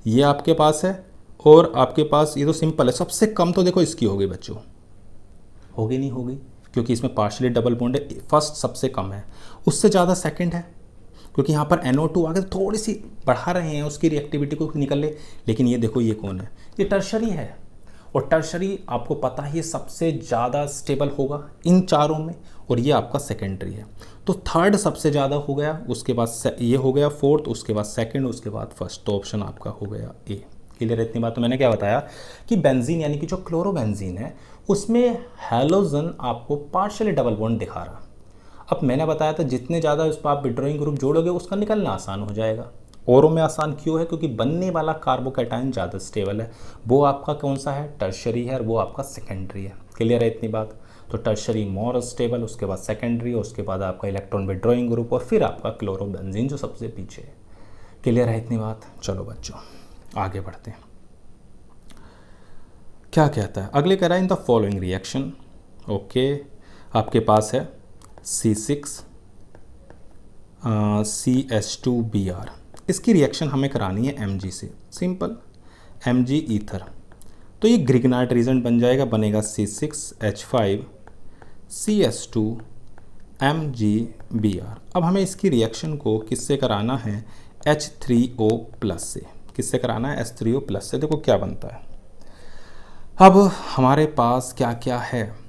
ये आपके पास है, और आपके पास ये तो सिंपल है। सबसे कम तो देखो इसकी होगी बच्चों, होगी नहीं होगी? क्योंकि इसमें पार्शियली डबल बॉन्ड है। फर्स्ट सबसे कम है, उससे ज़्यादा सेकंड है, क्योंकि यहाँ पर NO2 आगे थोड़ी सी बढ़ा रहे हैं उसकी रिएक्टिविटी को निकलने। लेकिन ये देखो ये कौन है? ये टर्शरी है। और टर्शरी आपको पता है ये सबसे ज़्यादा स्टेबल होगा इन चारों में, और ये आपका सेकेंडरी है। तो थर्ड सबसे ज़्यादा हो गया, उसके बाद ये हो गया फोर्थ, उसके बाद सेकंड, उसके बाद फर्स्ट। तो ऑप्शन आपका हो गया ए। क्लियर है इतनी बात? तो मैंने क्या बताया कि बेंजीन यानी कि जो क्लोरोबेंजीन है उसमें हैलोजन आपको पार्शियली डबल बॉन्ड दिखा रहा। अब मैंने बताया था जितने ज़्यादा उस पर आप विड्रॉइंग ग्रुप जोड़ोगे उसका निकलना आसान हो जाएगा। औरों में आसान क्यों है? क्योंकि बनने वाला कार्बोकैटायन ज़्यादा स्टेबल है। वो आपका कौन सा है? टर्शरी है, और वो आपका सेकेंडरी है। क्लियर है इतनी बात? तो टर्शरी मोर स्टेबल, उसके बाद सेकेंडरी, उसके बाद आपका इलेक्ट्रॉन विड्रॉइंग ग्रुप, और फिर आपका क्लोरोबेंजीन जो सबसे पीछे है। क्लियर है इतनी बात? चलो बच्चों आगे बढ़ते हैं। क्या कहता है अगले? कह रहा है in the following reaction. Okay, आपके पास है C6 CH2Br। इसकी रिएक्शन हमें करानी है Mg से, सिंपल Mg ईथर। तो ये ग्रिग्नाइट रीजेंट बन जाएगा, बनेगा C6H5 CH2 MgBr। अब हमें इसकी रिएक्शन को किससे कराना है? H3O+ से। किससे कराना है? H3O+ से। देखो क्या बनता है। अब हमारे पास क्या क्या है?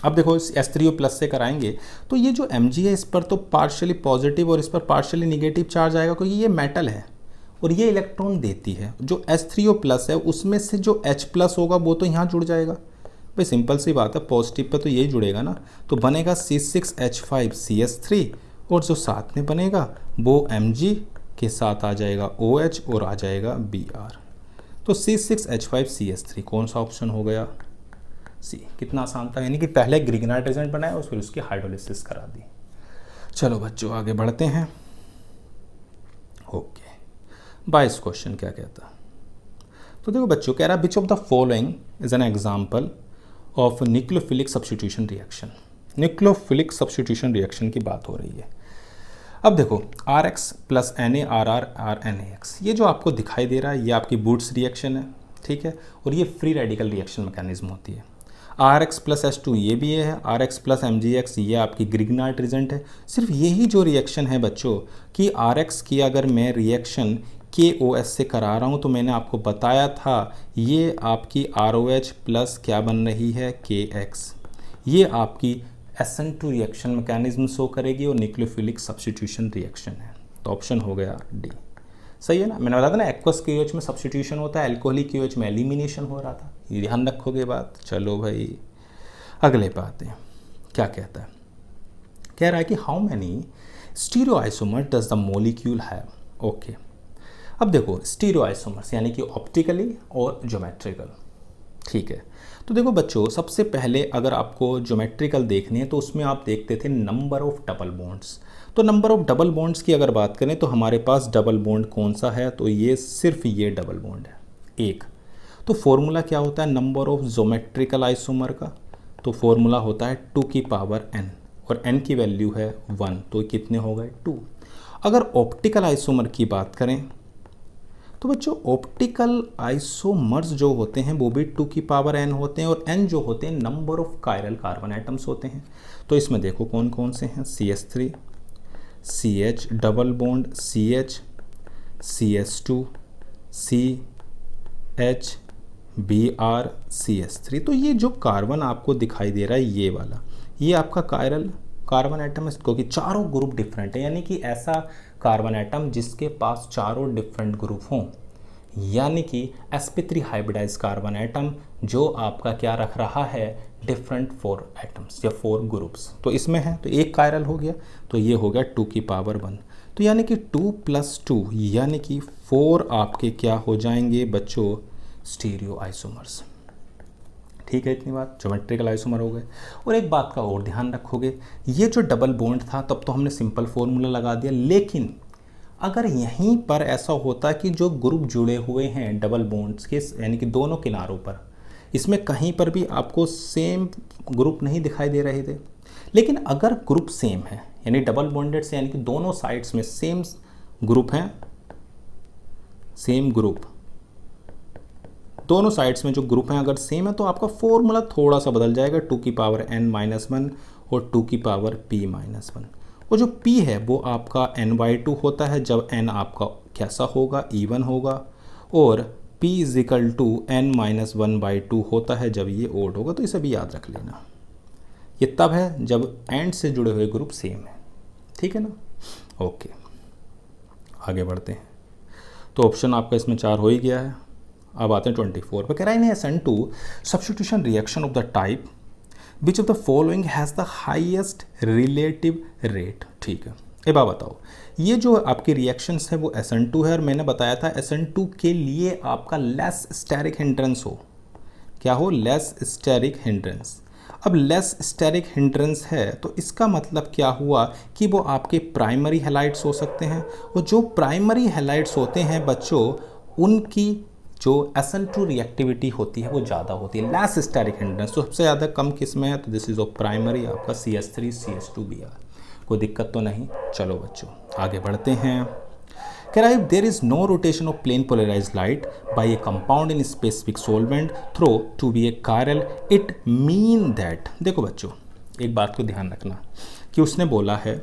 अब देखो इस H3O+ से कराएंगे तो ये जो Mg है इस पर तो पार्शियली पॉजिटिव और इस पर पार्शियली निगेटिव चार्ज आएगा, क्योंकि ये मेटल है और ये इलेक्ट्रॉन देती है। जो H3O प्लस है उसमें से जो H प्लस होगा वो तो यहाँ जुड़ जाएगा। भाई सिंपल सी बात है, पॉजिटिव पे तो यही जुड़ेगा ना, तो बनेगा C6H5CH3 और जो साथ में बनेगा वो Mg के साथ आ जाएगा OH और आ जाएगा Br। तो C6H5CH3 कौन सा ऑप्शन हो गया? सी। कितना आसान था, यानी कि पहले ग्रिग्नाइट एजेंट बनाया और फिर उसकी हाइड्रोलिसिस करा दी। चलो बच्चों आगे बढ़ते हैं। ओके 22 क्वेश्चन क्या कहता? तो देखो बच्चों कह रहा है which of the following is an example of nucleophilic substitution reaction. Nucleophilic substitution reaction की बात हो रही है। अब देखो RX प्लस NaRR RNaX, ये जो आपको दिखाई दे रहा है ये आपकी बूट्स रिएक्शन है, ठीक है, और ये फ्री रेडिकल रिएक्शन मैकेनिज्म होती है। RX प्लस H2 ये भी है, RX प्लस MgX ये आपकी ग्रिग्नाइट एजेंट है। सिर्फ यही जो रिएक्शन है बच्चों कि RX की अगर मैं रिएक्शन KOS से करा रहा हूँ तो मैंने आपको बताया था ये आपकी ROH प्लस क्या बन रही है KX, ये आपकी SN2 रिएक्शन मैकेनिज्म शो करेगी और न्यूक्लियोफिलिक सब्स्टिट्यूशन रिएक्शन है। तो ऑप्शन हो गया डी। सही है ना, मैंने बताया था ना एक्वस KOH में सब्स्टिट्यूशन होता है, अल्कोहलिक KOH में एलिमिनेशन हो रहा था, ये ध्यान रखोगे बात। चलो भाई अगले पे आते हैं। क्या कहता है? कह रहा है कि how many stereoisomer does the molecule have. Okay अब देखो स्टीरियोआइसोमर्स यानी कि ऑप्टिकली और ज्योमेट्रिकल, ठीक है। तो देखो बच्चों सबसे पहले अगर आपको ज्योमेट्रिकल देखनी है तो उसमें आप देखते थे नंबर ऑफ डबल बॉन्ड्स। तो नंबर ऑफ डबल बॉन्ड्स की अगर बात करें तो हमारे पास डबल बॉन्ड कौन सा है? तो ये सिर्फ ये डबल बॉन्ड है एक। तो फॉर्मूला क्या होता है नंबर ऑफ ज्योमेट्रिकल आइसोमर का? तो फॉर्मूला होता है 2 की पावर n और n की वैल्यू है 1, तो कितने हो गए 2। अगर ऑप्टिकल आइसोमर की बात करें तो बच्चों ऑप्टिकल आइसोमर्स जो होते हैं वो भी 2 की पावर n होते हैं और n जो होते हैं number of chiral carbon atoms होते हैं। तो इसमें देखो कौन कौन से हैं, CH3 CH double bond CH CH2 CH Br CH3। तो ये जो कार्बन आपको दिखाई दे रहा है ये वाला, ये आपका कायरल कार्बन एटम है, क्योंकि चारों ग्रुप डिफरेंट है, यानी कि ऐसा कार्बन एटम जिसके पास चारों डिफरेंट ग्रुप हों, यानी कि sp3 हाइब्रिडाइज कार्बन एटम जो आपका क्या रख रहा है डिफरेंट 4 एटम्स या 4 ग्रुप्स। तो इसमें है तो एक कायरल हो गया, तो ये हो गया 2 की पावर 1, तो यानी कि 2 + 2 यानी कि 4 आपके क्या हो जाएंगे बच्चों स्टीरियो आइसोमर्स। ठीक है, इतनी बात ज्योमेट्रिकल आइसोमर हो गए। और एक बात का और ध्यान रखोगे, ये जो डबल बॉन्ड था तब तो हमने सिंपल फॉर्मूला लगा दिया, लेकिन अगर यहीं पर ऐसा होता कि जो ग्रुप जुड़े हुए हैं डबल बॉन्ड्स के यानी कि दोनों किनारों पर, इसमें कहीं पर भी आपको सेम ग्रुप नहीं दिखाई दे रहे थे, लेकिन अगर ग्रुप सेम है यानी डबल बॉन्डेड से यानी कि दोनों साइड्स में सेम ग्रुप हैं, सेम ग्रुप दोनों साइड्स में जो ग्रुप हैं अगर सेम है तो आपका फॉर्मूला थोड़ा सा बदल जाएगा, 2 की पावर n-1 और 2 की पावर p-1। और जो p है वो आपका n/2 होता है जब n आपका कैसा होगा इवन होगा, और p = n-1/2 होता है जब ये ओड होगा। तो इसे भी याद रख लेना, ये तब है जब एंड से जुड़े हुए ग्रुप सेम है, ठीक है ना। ओके आगे बढ़ते हैं। तो ऑप्शन आपका इसमें 4 हो ही गया है। अब आते हैं 24 पर। कह रहा है SN2 substitution reaction of the type which of the following has the highest relative rate. ठीक है, एक बात बताओ, ये जो आपकी रिएक्शंस है वो SN2 है और मैंने बताया था SN2 के लिए आपका लेस स्टेरिक हिंड्रेंस हो, क्या हो, लेस स्टेरिक हिंड्रेंस। अब लेस स्टेरिक हिंड्रेंस है तो इसका मतलब क्या हुआ कि वो आपके प्राइमरी हैलाइड्स हो सकते हैं, और जो प्राइमरी हैलाइड्स होते हैं बच्चों उनकी जो SN2 रिएक्टिविटी होती है वो ज़्यादा होती है, लेस स्टेरिक हिंड्रेंस। तो सबसे ज़्यादा कम किस में है, तो दिस इज़ ऑफ प्राइमरी आपका CH3 CH2 Br। कोई दिक्कत तो नहीं। चलो बच्चों आगे बढ़ते हैं। कह रहा है there is no rotation of plane polarised light by a compound in specific solvent though to be a chiral, it mean that. देखो बच्चों एक बात को ध्यान रखना कि उसने बोला है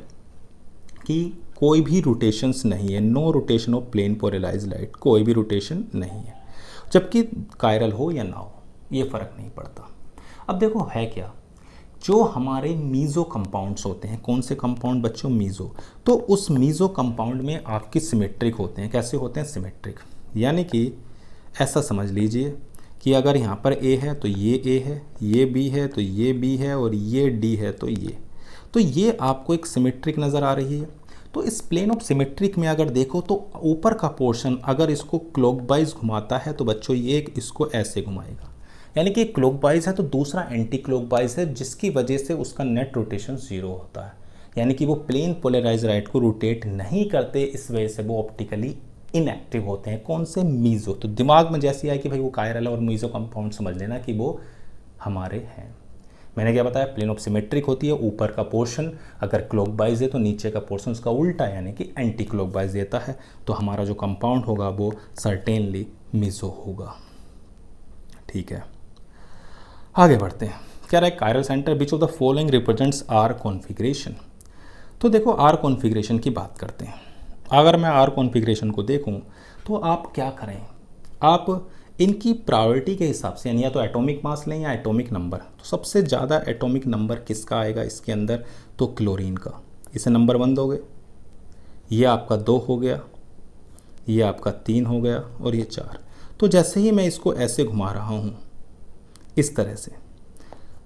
कि कोई भी रोटेशंस नहीं है, no rotation of plane polarised light, कोई भी रोटेशन नहीं है, जबकि कायरल हो या ना हो ये फ़र्क नहीं पड़ता। अब देखो है क्या जो हमारे मीज़ो कंपाउंड्स होते हैं, कौन से कंपाउंड बच्चों, मीज़ो, तो उस मीज़ो कंपाउंड में आपकी सिमेट्रिक होते हैं। कैसे होते हैं, सिमेट्रिक, यानी कि ऐसा समझ लीजिए कि अगर यहाँ पर ए है तो ये ए है, ये बी है तो ये बी है, और ये डी है तो ये आपको एक सिमेट्रिक नज़र आ रही है। तो इस प्लेन ऑफ सिमेट्रिक में अगर देखो तो ऊपर का पोर्शन अगर इसको क्लॉकवाइज घुमाता है तो बच्चों ये इसको ऐसे घुमाएगा, यानी कि क्लॉकवाइज है तो दूसरा एंटी क्लॉकवाइज है, जिसकी वजह से उसका नेट रोटेशन 0 होता है, यानी कि वो प्लेन पोलराइज राइट को रोटेट नहीं करते, इस वजह से वो ऑप्टिकली इनएक्टिव होते हैं। कौन से, मीज़ो। तो दिमाग में जैसे आए कि भाई वो कायरल और मीज़ो कंपाउंड समझ लेना कि वो हमारे हैं। मैंने क्या बताया, प्लेन ऑफ सिमेट्रिक होती है, ऊपर का पोर्शन अगर क्लॉकवाइज है तो नीचे का पोर्शन उसका उल्टा यानी कि एंटी क्लॉकवाइज देता है। तो हमारा जो कंपाउंड होगा वो सर्टेनली मीज़ो होगा। ठीक है, आगे बढ़ते हैं। क्या रहा है, chiral centre which of the following represents R configuration. तो देखो आर कॉन्फ़िगरेशन की बात करते हैं। अगर मैं आर कॉन्फ़िगरेशन को देखूं तो आप क्या करें, आप इनकी प्रायोरिटी के हिसाब से, यानी या तो एटॉमिक मास लें या एटॉमिक नंबर। तो सबसे ज़्यादा एटॉमिक नंबर किसका आएगा इसके अंदर, तो क्लोरीन का। इसे नंबर 1 दोगे, ये आपका 2 हो गया, ये आपका 3 हो गया, और ये 4। तो जैसे ही मैं इसको ऐसे घुमा रहा हूँ इस तरह से,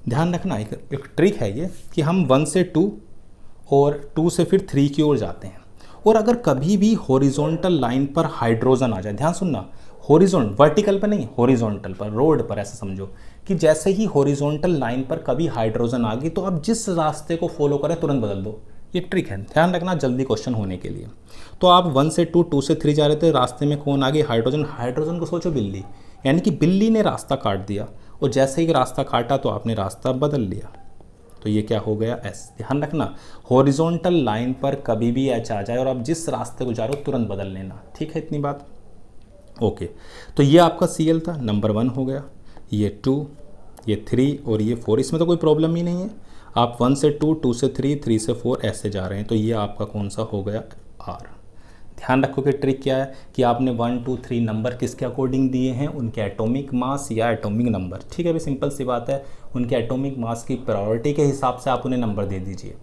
ध्यान रखना एक ट्रिक है ये कि हम 1 से 2 और 2 से फिर 3 की ओर जाते हैं। और अगर कभी भी हॉरिजॉन्टल लाइन पर हाइड्रोजन आ जाए, ध्यान सुनना, वर्टिकल पर नहीं, हॉरिजॉन्टल पर, रोड पर, ऐसा समझो कि जैसे ही हॉरिजॉन्टल लाइन पर कभी हाइड्रोजन आ गई तो आप जिस रास्ते को फॉलो करें तुरंत बदल दो। ये ट्रिक है, ध्यान रखना जल्दी क्वेश्चन होने के लिए। तो आप 1 से 2, 2 से 3 जा रहे थे, रास्ते में कौन आ गई, हाइड्रोजन को सोचो बिल्ली, यानी कि बिल्ली ने रास्ता काट दिया, और जैसे ही रास्ता काटा तो आपने रास्ता बदल लिया, तो ये क्या हो गया, एस। ध्यान रखना हॉरिजॉन्टल लाइन पर कभी भी एच आ जाए और आप जिस रास्ते को जा रहे हो तुरंत बदल लेना। ठीक है, इतनी बात, ओके। तो ये आपका Cl था, नंबर 1 हो गया, ये 2, ये 3 और ये 4, इसमें तो कोई प्रॉब्लम ही नहीं है। आप 1 से 2, 2 से 3, 3 से 4 ऐसे जा रहे हैं, तो ये आपका कौन सा हो गया, आर। ध्यान रखो कि ट्रिक क्या है कि आपने 1, 2, 3 नंबर किसके अकॉर्डिंग दिए हैं, उनके एटॉमिक मास या एटॉमिक नंबर। ठीक है भाई, सिंपल सी बात है, उनके एटॉमिक मास की प्रायोरिटी के हिसाब से आप उन्हें नंबर दे दीजिए।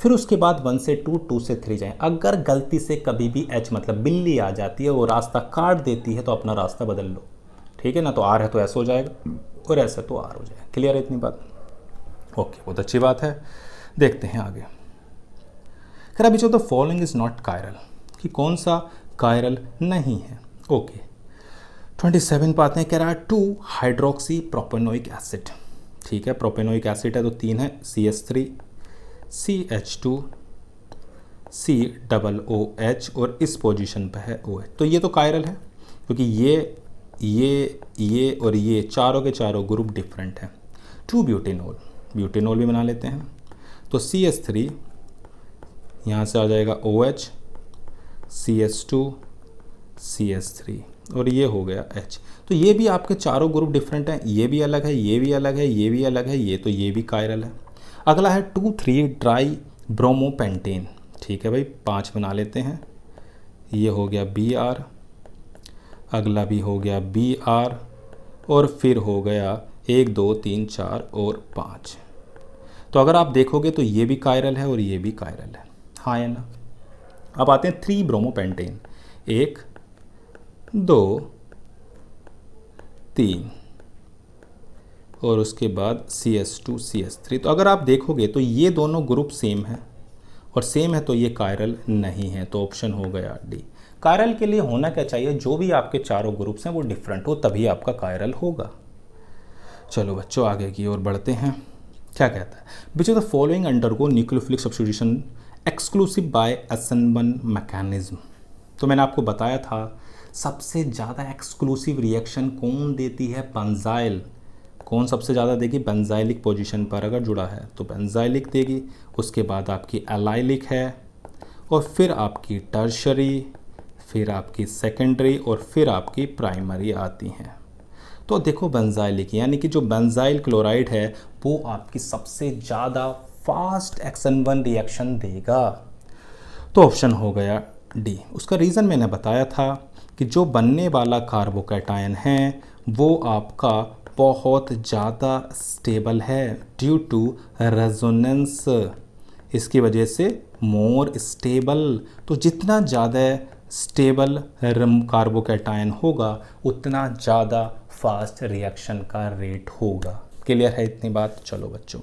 फिर उसके बाद 1 से 2, 2 से 3 जाएं। अगर गलती से कभी भी एच मतलब बिल्ली आ जाती है, वो रास्ता काट देती है, तो अपना रास्ता बदल लो। ठीक है ना, तो आर है तो ऐसा हो जाएगा और ऐसा तो आर हो जाएगा। क्लियर है इतनी बात, ओके, बहुत अच्छी बात है। देखते हैं आगे। कह रहा which of the following is not chiral, कि कौन सा कायरल नहीं है। ओके, 27 पे आते हैं। कह रहा है 2 हाइड्रोक्सी प्रोपेनोइक एसिड। ठीक है, प्रोपेनोइक एसिड है तो 3 है, CH3, CH2, COOH, और इस पोजीशन पे है OH। तो ये तो कायरल है क्योंकि ये और ये चारों के चारों ग्रुप डिफरेंट हैं। 2 ब्यूटेनॉल भी बना लेते हैं, तो CH3 यहाँ से आ जाएगा OH, CH2, CH3, और ये हो गया H। तो ये भी आपके चारों ग्रुप डिफरेंट हैं, ये भी अलग है, ये भी अलग है, ये भी अलग है, ये तो ये भी कायरल है। अगला है 2,3 ट्राई ब्रोमोपेंटेन। ठीक है भाई, 5 बना लेते हैं, ये हो गया BR, अगला भी हो गया BR, और फिर हो गया 1, 2, 3, 4 और 5। तो अगर आप देखोगे तो ये भी कायरल है और ये भी कायरल है, हाँ या ना। अब आते हैं 3 ब्रोमोपेंटेन, 1, 2, 3, और उसके बाद CH2, CH3। तो अगर आप देखोगे तो ये दोनों ग्रुप सेम है, और सेम है तो ये कायरल नहीं है, तो ऑप्शन हो गया डी। कायरल के लिए होना क्या चाहिए, जो भी आपके चारों ग्रुप्स हैं वो डिफरेंट हो, तभी आपका कायरल होगा। चलो बच्चों आगे की ओर बढ़ते हैं। क्या कहता है, which of the following undergo nucleophilic substitution exclusive by एसनबर्न मैकेनिज्म। तो मैंने आपको बताया था सबसे ज़्यादा एक्सक्लूसिव रिएक्शन कौन देती है, बेंजाइल। कौन सबसे ज़्यादा देगी, बेंजाइलिक पोजीशन पर अगर जुड़ा है तो बेंजाइलिक देगी, उसके बाद आपकी एलाइलिक है, और फिर आपकी टर्शरी, फिर आपकी सेकेंडरी, और फिर आपकी प्राइमरी आती हैं। तो देखो बेंजाइलिक यानी कि जो बेंजाइल क्लोराइड है वो आपकी सबसे ज़्यादा फास्ट एक्सन-1 रिएक्शन देगा, तो ऑप्शन हो गया डी। उसका रीज़न मैंने बताया था कि जो बनने वाला कार्बोकैटायन है वो आपका बहुत ज़्यादा स्टेबल है ड्यू टू रेजोनेंस, इसकी वजह से मोर स्टेबल। तो जितना ज़्यादा स्टेबल कार्बोकैटायन होगा उतना ज़्यादा फास्ट रिएक्शन का रेट होगा। क्लियर है इतनी बात? चलो बच्चों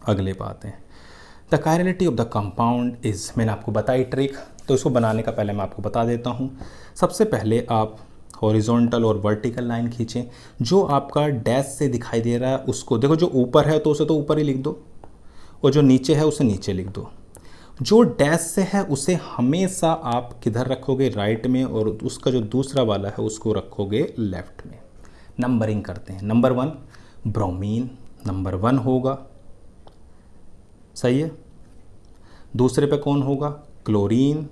अगले बात है, the chirality of the compound is, मैंने आपको बताई ट्रिक, तो इसको बनाने का पहले मैं आपको बता देता हूँ। सबसे पहले आप हॉरिजॉन्टल और वर्टिकल लाइन खींचें। जो आपका डैश से दिखाई दे रहा है उसको देखो, जो ऊपर है तो उसे तो ऊपर ही लिख दो, और जो नीचे है उसे नीचे लिख दो। जो डैश से है उसे हमेशा आप किधर रखोगे? राइट में, और उसका जो दूसरा वाला है उसको रखोगे लेफ्ट में। नंबरिंग करते हैं। नंबर 1 ब्रोमीन नंबर 1 होगा, सही है। दूसरे पे कौन होगा? क्लोरीन।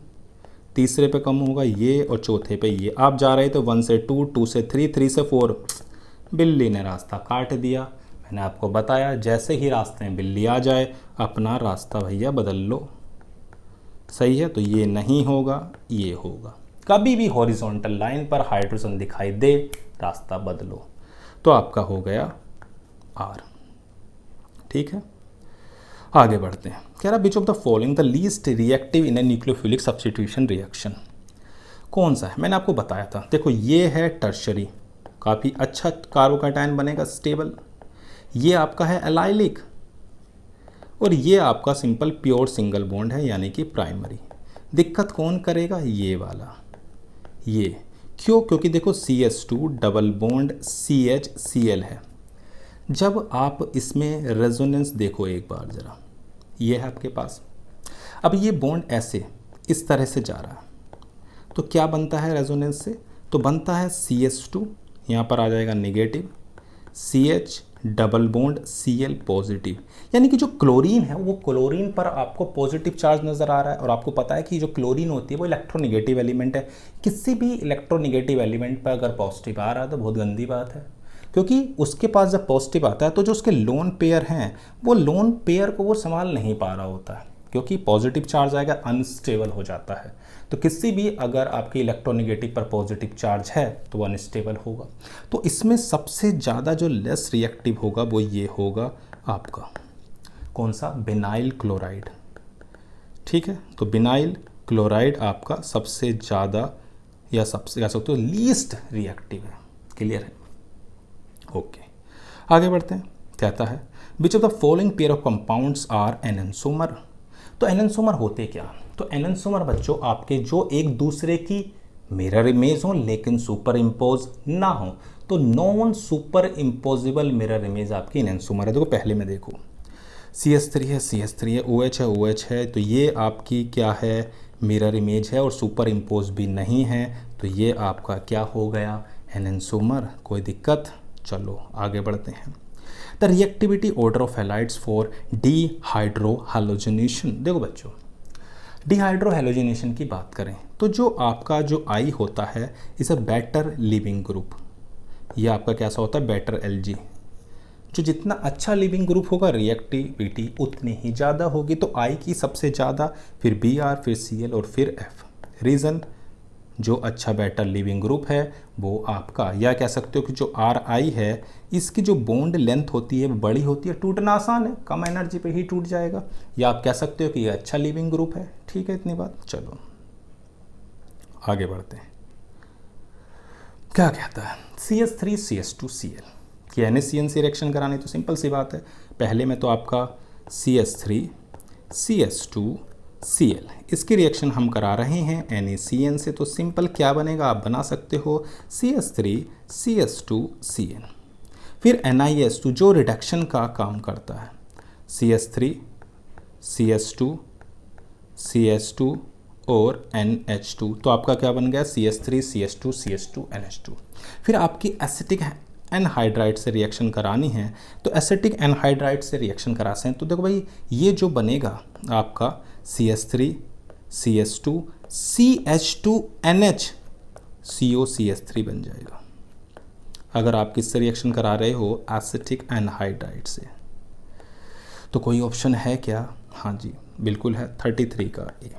तीसरे पे कम होगा ये, और चौथे पे ये। आप जा रहे थे 1 से 2, 2 से 3, 3 से 4, बिल्ली ने रास्ता काट दिया। मैंने आपको बताया जैसे ही रास्ते में बिल्ली आ जाए अपना रास्ता भैया बदल लो, सही है। तो ये नहीं होगा, ये होगा। कभी भी हॉरिजॉन्टल लाइन पर हाइड्रोजन दिखाई दे रास्ता बदलो। तो आपका हो गया आर, ठीक है। आगे बढ़ते हैं। कह रहा विच of the following the least reactive in A nucleophilic substitution reaction, कौन सा है? मैंने आपको बताया था, देखो ये है टर्शरी, काफ़ी अच्छा कार्बोकैटायन बनेगा स्टेबल। ये आपका है एलाइलिक, और ये आपका सिंपल प्योर सिंगल बॉन्ड है यानी कि प्राइमरी। दिक्कत कौन करेगा? ये वाला। ये क्यों? क्योंकि देखो CH2 डबल बॉन्ड CHCl है। जब आप इसमें रेजोनेंस देखो एक बार ज़रा, ये है आपके पास। अब ये बॉन्ड ऐसे इस तरह से जा रहा है, तो क्या बनता है रेजोनेंस से? तो बनता है CH2, यहाँ पर आ जाएगा negative, CH double bond Cl positive. यानी कि जो क्लोरीन है वो क्लोरीन पर आपको पॉजिटिव चार्ज नज़र आ रहा है, और आपको पता है कि जो क्लोरीन होती है वो इलेक्ट्रोनिगेटिव एलिमेंट है। किसी भी इलेक्ट्रोनिगेटिव एलिमेंट पर अगर पॉजिटिव आ रहा है तो बहुत गंदी बात है, क्योंकि उसके पास जब पॉजिटिव आता है तो जो उसके लोन पेयर हैं वो लोन पेयर को वो संभाल नहीं पा रहा होता है, क्योंकि पॉजिटिव चार्ज आएगा अनस्टेबल हो जाता है। तो किसी भी अगर आपकी इलेक्ट्रोनिगेटिव पर पॉजिटिव चार्ज है तो वो अनस्टेबल होगा। तो इसमें सबसे ज़्यादा जो लेस रिएक्टिव होगा वो ये होगा आपका, कौन सा? बिनाइल क्लोराइड, ठीक है। तो बिनाइल क्लोराइड आपका सबसे ज़्यादा, या सबसे कह सकते हो लीस्ट रिएक्टिव है। क्लियर है? ओके, आगे बढ़ते हैं। कहता है which of the following pair of compounds are enantiomer. तो एनेंसोमर होते क्या? तो एनेंसोमर बच्चों आपके जो एक दूसरे की मिरर इमेज हो लेकिन सुपर इम्पोज ना हो, तो non super imposable mirror image आपकी एनेंसोमर है। देखो पहले में देखो CH3 है, CH3 है, OH है, OH है, तो ये आपकी क्या है? मिरर इमेज है और सुपर इम्पोज भी नहीं है, तो ये आपका क्या हो गया? एनेंसोमर। कोई दिक्कत? चलो आगे बढ़ते हैं। The reactivity order of halides for dehydrohalogenation. देखो बच्चों डिहाइड्रोहैलोजिनेशन की बात करें तो जो आपका जो आई होता है इसे बेटर लिविंग ग्रुप, यह आपका कैसा होता है? Better Lg। जो जितना अच्छा लिविंग ग्रुप होगा रिएक्टिविटी उतनी ही ज़्यादा होगी। तो आई की सबसे ज़्यादा, फिर Br, फिर Cl और फिर F। रीज़न, जो अच्छा बेटर लिविंग ग्रुप है वो आपका, या कह सकते हो कि जो Ri है इसकी जो बॉन्ड लेंथ होती है वो बड़ी होती है, टूटना आसान है, कम एनर्जी पे ही टूट जाएगा। या आप कह सकते हो कि ये अच्छा लिविंग ग्रुप है। ठीक है इतनी बात। चलो आगे बढ़ते हैं। क्या कहता है? CH3 CH2 Cl कि NaCN से रिएक्शन करानी, तो सिंपल सी बात है। पहले में तो आपका CH3 CH2 Cl, इसकी रिएक्शन हम करा रहे हैं NaCN से, तो सिंपल क्या बनेगा? आप बना सकते हो CH3 CH2 Cl। फिर NiS2 जो रिडक्शन का काम करता है, CH3 CH2 CH2 और NH2, तो आपका क्या बन गया? CH3 CH2 CH2 NH2। फिर आपकी एसिटिक एनहाइड्राइड से रिएक्शन करानी है, तो एसिटिक एनहाइड्राइड से रिएक्शन कराते हैं, तो देखो भाई ये जो बनेगा आपका CH3 CH2 CH2NH COCH3 बन जाएगा। अगर आप किससे रिएक्शन करा रहे हो? एसिटिक एनहाइड्राइड से। तो कोई ऑप्शन है क्या? हाँ जी बिल्कुल है, 33 का ए।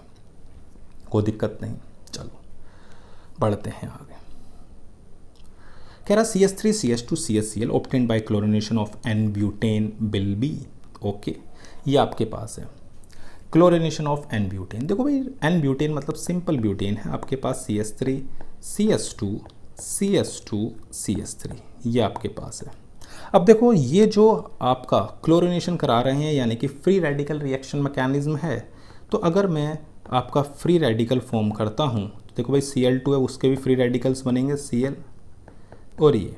कोई दिक्कत नहीं। चलो बढ़ते हैं आगे। कह रहा CH3 CH2 CHCl obtained by chlorination of n butane will be. Okay, ये आपके पास है क्लोरिनेशन ऑफ एन ब्यूटेन। देखो भाई एन ब्यूटेन मतलब सिंपल ब्यूटेन है, आपके पास CH3 CH2 CH2 CH3 ये आपके पास है। अब देखो ये जो आपका क्लोरिनेशन करा रहे हैं यानी कि फ्री रेडिकल रिएक्शन मैकेनिज्म है, तो अगर मैं आपका फ्री रेडिकल फॉर्म करता हूँ तो देखो भाई Cl2 है, उसके भी फ्री रेडिकल्स बनेंगे Cl और ये,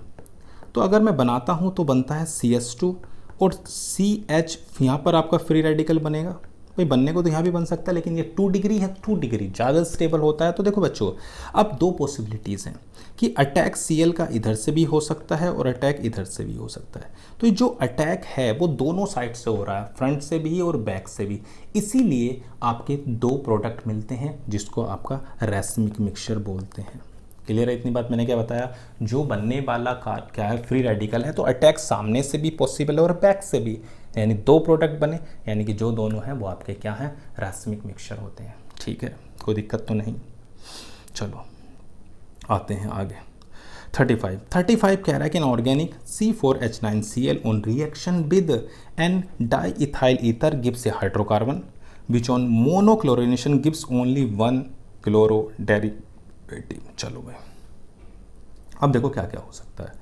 तो अगर मैं बनाता हूँ तो बनता है CH2 और CH, यहाँ पर आपका फ्री रेडिकल बनेगा। भाई बनने को तो यहाँ भी बन सकता है लेकिन ये 2 डिग्री है, 2 डिग्री ज़्यादा स्टेबल होता है। तो देखो बच्चों अब 2 पॉसिबिलिटीज़ हैं कि अटैक Cl का इधर से भी हो सकता है और अटैक इधर से भी हो सकता है। तो ये जो अटैक है वो दोनों साइड से हो रहा है, फ्रंट से भी और बैक से भी, इसीलिए आपके 2 प्रोडक्ट मिलते हैं जिसको आपका रैसमिक मिक्सचर बोलते हैं। क्लियर है इतनी बात? मैंने क्या बताया, जो बनने वाला क्या है फ्री रेडिकल है, तो अटैक सामने से भी पॉसिबल है और बैक से भी, यानी 2 प्रोडक्ट बने, यानी कि जो दोनों हैं वो आपके क्या हैं, रैसमिक मिक्सचर होते हैं। ठीक है, कोई दिक्कत तो नहीं। चलो आते हैं आगे। 35 कह रहा है कि in organic C4H9Cl on reaction with N diethyl ether gives a hydrocarbon which on monochlorination gives only 1 chloro derivative. चलो भाई अब देखो क्या क्या हो सकता है।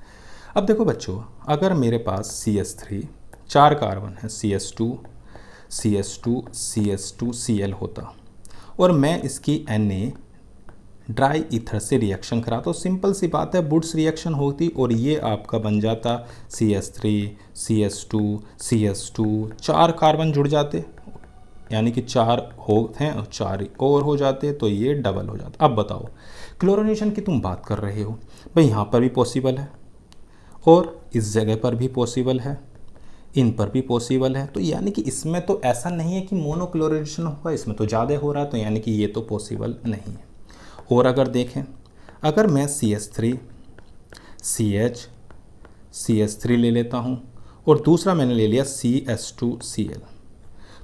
अब देखो बच्चों अगर मेरे पास CH3 4 कार्बन है, CH2 होता और मैं इसकी Na ड्राई ईथर से रिएक्शन करा तो सिंपल सी बात है वुड्स रिएक्शन होती और ये आपका बन जाता CH2 4 कार्बन जुड़ जाते, यानी कि 4 होते हैं और 4 और हो जाते, तो ये डबल हो जाता। अब बताओ क्लोरिनेशन की तुम बात कर रहे हो, भाई यहाँ पर भी पॉसिबल है और इस जगह पर भी पॉसिबल है, इन पर भी पॉसिबल है, तो यानी कि इसमें तो ऐसा नहीं है कि मोनोक्लोरिनेशन होगा, इसमें तो ज़्यादा हो रहा है, तो यानी कि ये तो पॉसिबल नहीं है। और अगर देखें, अगर मैं CH3 CH3 ले लेता हूँ और दूसरा मैंने ले लिया CH2Cl,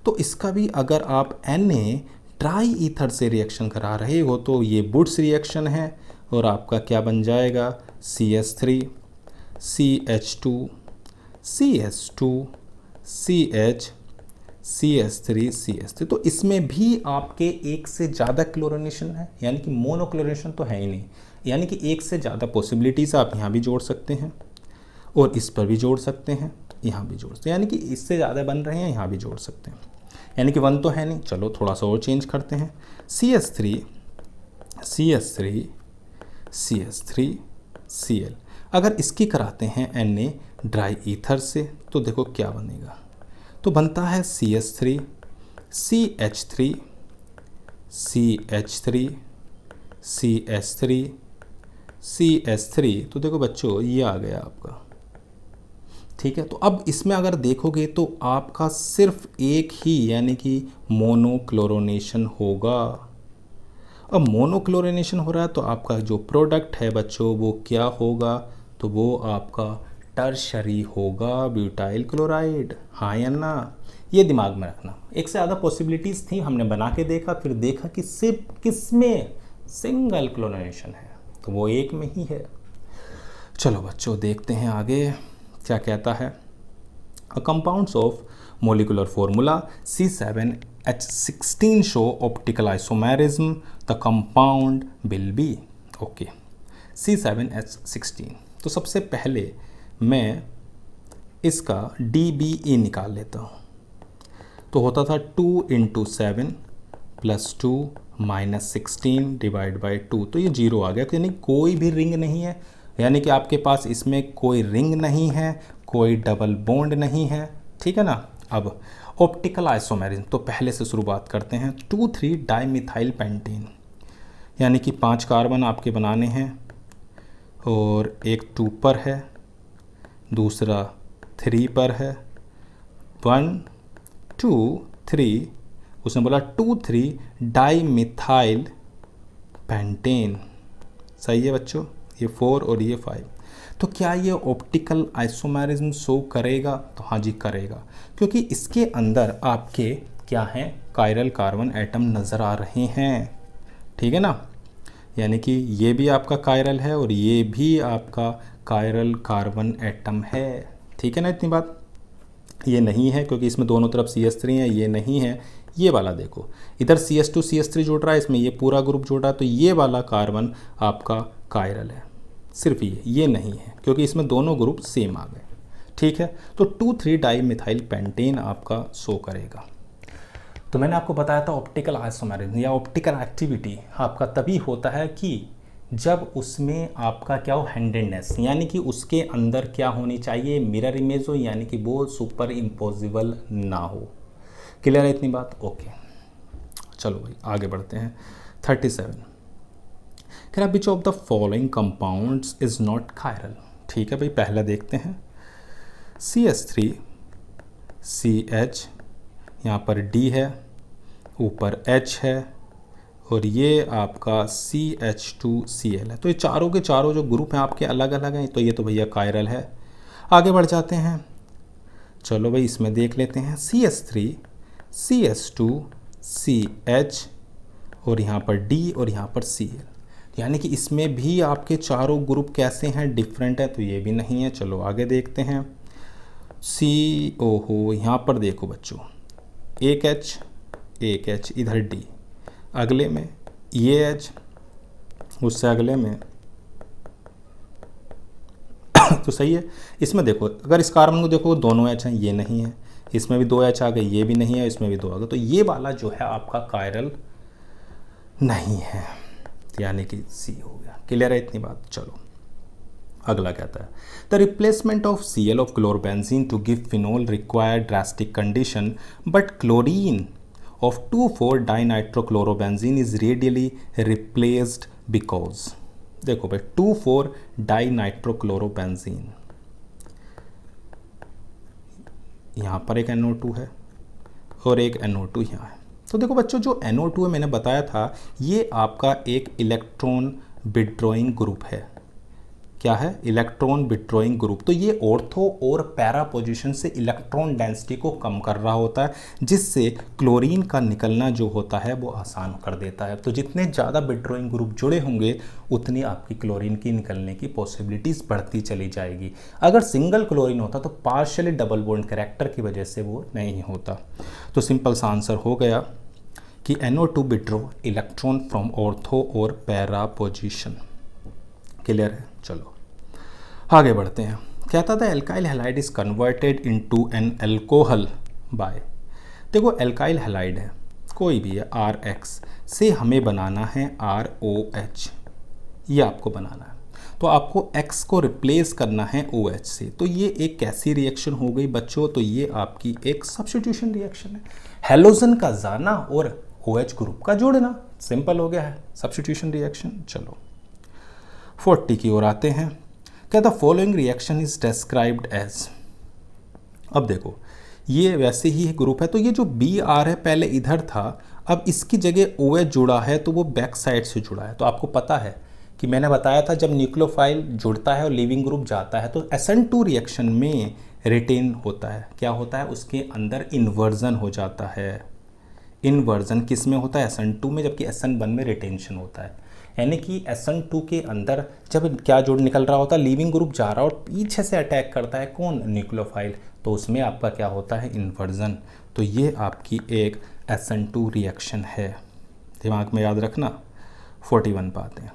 तो इसका भी अगर आप Na ड्राई ईथर से रिएक्शन करा रहे हो तो ये वुड्स रिएक्शन है और आपका क्या बन जाएगा CH3 CH3 तो इसमें भी आपके एक से ज़्यादा क्लोरिनेशन है, यानी कि मोनोक्लोरिनेशन तो है ही नहीं, यानी कि एक से ज़्यादा पॉसिबिलिटीज़ आप यहाँ भी जोड़ सकते हैं और इस पर भी जोड़ सकते हैं, यहाँ भी जोड़ सकते हैं, यानी कि इससे ज़्यादा बन रहे हैं, यहाँ भी जोड़ सकते हैं, यानी कि 1 तो है नहीं। चलो थोड़ा सा और चेंज करते हैं, CH3Cl अगर इसकी कराते हैं Na ड्राई ईथर से तो देखो क्या बनेगा, तो बनता है CH3 CH3 तो देखो बच्चों ये आ गया आपका। ठीक है, तो अब इसमें अगर देखोगे तो आपका सिर्फ एक ही यानी कि मोनोक्लोरिनेशन होगा। अब मोनोक्लोरिनेशन हो रहा है तो आपका जो प्रोडक्ट है बच्चों वो क्या होगा, तो वो आपका टर्शरी होगा ब्यूटाइल क्लोराइड। हाँ या ना, ये दिमाग में रखना। एक से ज़्यादा पॉसिबिलिटीज़ थी, हमने बना के देखा, फिर देखा कि सिर्फ किसमें सिंगल क्लोरिनेशन है, तो वो एक में ही है। चलो बच्चों देखते हैं आगे क्या कहता है। A compounds of molecular formula C7H16 show optical isomerism, the compound will be. Okay, C7H16, तो सबसे पहले मैं इसका DBE निकाल लेता हूँ, तो होता था 2 × 7 + 2 - 16 / 2, तो ये 0 आ गया, यानी कोई भी रिंग नहीं है, यानी कि आपके पास इसमें कोई रिंग नहीं है, कोई डबल बॉन्ड नहीं है। ठीक है ना। अब ऑप्टिकल आइसोमेरिज्म, तो पहले से शुरुआत करते हैं। 2,3 डाइमिथाइल पेंटेन, यानी कि 5 कार्बन आपके बनाने हैं और एक 2 पर है, दूसरा 3 पर है, 1 2 3, उसने बोला 2,3 डाइमिथाइल पेंटेन। सही है बच्चों, ये 4 और ये 5। तो क्या ये ऑप्टिकल आइसोमेरिज्म शो करेगा, तो हाँ जी करेगा, क्योंकि इसके अंदर आपके क्या हैं, कायरल कार्बन एटम नज़र आ रहे हैं। ठीक है ना, यानी कि ये भी आपका कायरल है और ये भी आपका कायरल कार्बन एटम है। ठीक है ना इतनी बात। ये नहीं है क्योंकि इसमें दोनों तरफ CH3 है, ये नहीं है। ये वाला देखो, इधर CH2 CH3 जुड़ रहा है, इसमें ये पूरा ग्रुप जुड़ रहा है, तो ये वाला कार्बन आपका कायरल है। सिर्फ ये नहीं है क्योंकि इसमें दोनों ग्रुप सेम आ गए। ठीक है, तो 2,3 डाई मिथाइल पेंटेन आपका शो करेगा। तो मैंने आपको बताया था ऑप्टिकल आइसोमेरिज्म या ऑप्टिकल एक्टिविटी आपका तभी होता है कि जब उसमें आपका क्या हो, हैंडेडनेस, यानी कि उसके अंदर क्या होनी चाहिए, मिरर इमेज हो, यानी कि वो सुपर इम्पोजिबल ना हो। क्लियर है इतनी बात? ओके, चलो भाई आगे बढ़ते हैं। 37 कह रहा विच of the following compounds is not chiral. ठीक है भाई, पहला देखते हैं। CH3 CH, यहाँ पर D है, ऊपर H है और ये आपका CH2Cl है। तो ये चारों के चारों जो ग्रुप हैं आपके अलग अलग हैं, तो ये तो भैया कायरल है। आगे बढ़ जाते हैं, चलो भाई इसमें देख लेते हैं। CH3 CH2 CH और यहाँ पर D और यहाँ पर Cl, यानी कि इसमें भी आपके चारों ग्रुप कैसे हैं, डिफरेंट है, तो ये भी नहीं है। चलो आगे देखते हैं। ओहो, यहाँ पर देखो बच्चों, एक H इधर D, अगले में ये H, उससे अगले में तो सही है। इसमें देखो, अगर इस कार्बन को देखो दोनों H हैं, ये नहीं है, इसमें भी 2 H आ गए, ये भी नहीं है, इसमें भी 2 आ गए, तो ये वाला जो है आपका कायरल नहीं है, यानी कि C हो गया। क्लियर है इतनी बात? चलो अगला कहता है the replacement of Cl of chlorobenzene to give phenol require drastic condition but chlorine of 2,4-dinitrochlorobenzene is radially replaced because, देखो भाई 2,4-dinitrochlorobenzene, यहाँ पर एक NO2 है और एक NO2 यहाँ है। तो देखो बच्चों, जो NO2 है मैंने बताया था, ये आपका एक इलेक्ट्रॉन विड्रॉइंग ग्रुप है। क्या है? Electron withdrawing group. तो ये ऑर्थो और पैरा पोजीशन से इलेक्ट्रॉन डेंसिटी को कम कर रहा होता है, जिससे क्लोरीन का निकलना जो होता है वो आसान कर देता है। तो जितने ज़्यादा विड्रॉइंग ग्रुप जुड़े होंगे उतनी आपकी क्लोरीन की निकलने की पॉसिबिलिटीज़ बढ़ती चली जाएगी। अगर सिंगल क्लोरीन होता तो पार्शियली डबल बॉन्ड कैरेक्टर की वजह से वो नहीं होता। तो सिंपल सा आंसर हो गया कि NO2 withdraw electron from ortho और पैरा पोजीशन। क्लियर है? चलो आगे बढ़ते हैं। कहता था alkyl halide is converted into an alcohol by, देखो एल्काइल हैलाइड है कोई भी है, RX से हमें बनाना है ROH, ये आपको बनाना है। तो आपको X को रिप्लेस करना है OH से। तो ये एक कैसी रिएक्शन हो गई बच्चों? तो ये आपकी एक सब्स्टिट्यूशन रिएक्शन है। हेलोजन का जाना और OH ग्रुप का जोड़ना, सिंपल हो गया है सब्स्टिट्यूशन रिएक्शन। चलो 40 की ओर आते हैं। क्या the following reaction is described as, अब देखो ये वैसे ही ग्रुप है, तो ये जो BR है पहले इधर था, अब इसकी जगह OH जुड़ा है, तो वो बैक साइड से जुड़ा है। तो आपको पता है कि मैंने बताया था जब न्यूक्लियोफाइल जुड़ता है और लीविंग ग्रुप जाता है तो SN2 रिएक्शन में रिटेन होता है। क्या होता है? उसके अंदर इन्वर्जन हो जाता है। इन्वर्जन किस में होता है? SN2 में, जबकि SN1 में रिटेंशन होता है। यानी कि SN2 के अंदर जब क्या जोड़ निकल रहा होता है, लीविंग ग्रुप जा रहा है और पीछे से अटैक करता है कौन? न्यूक्लियोफाइल, तो उसमें आपका क्या होता है? इन्वर्जन। तो ये आपकी एक SN2 रिएक्शन है, दिमाग में याद रखना। 41 पे आते हैं।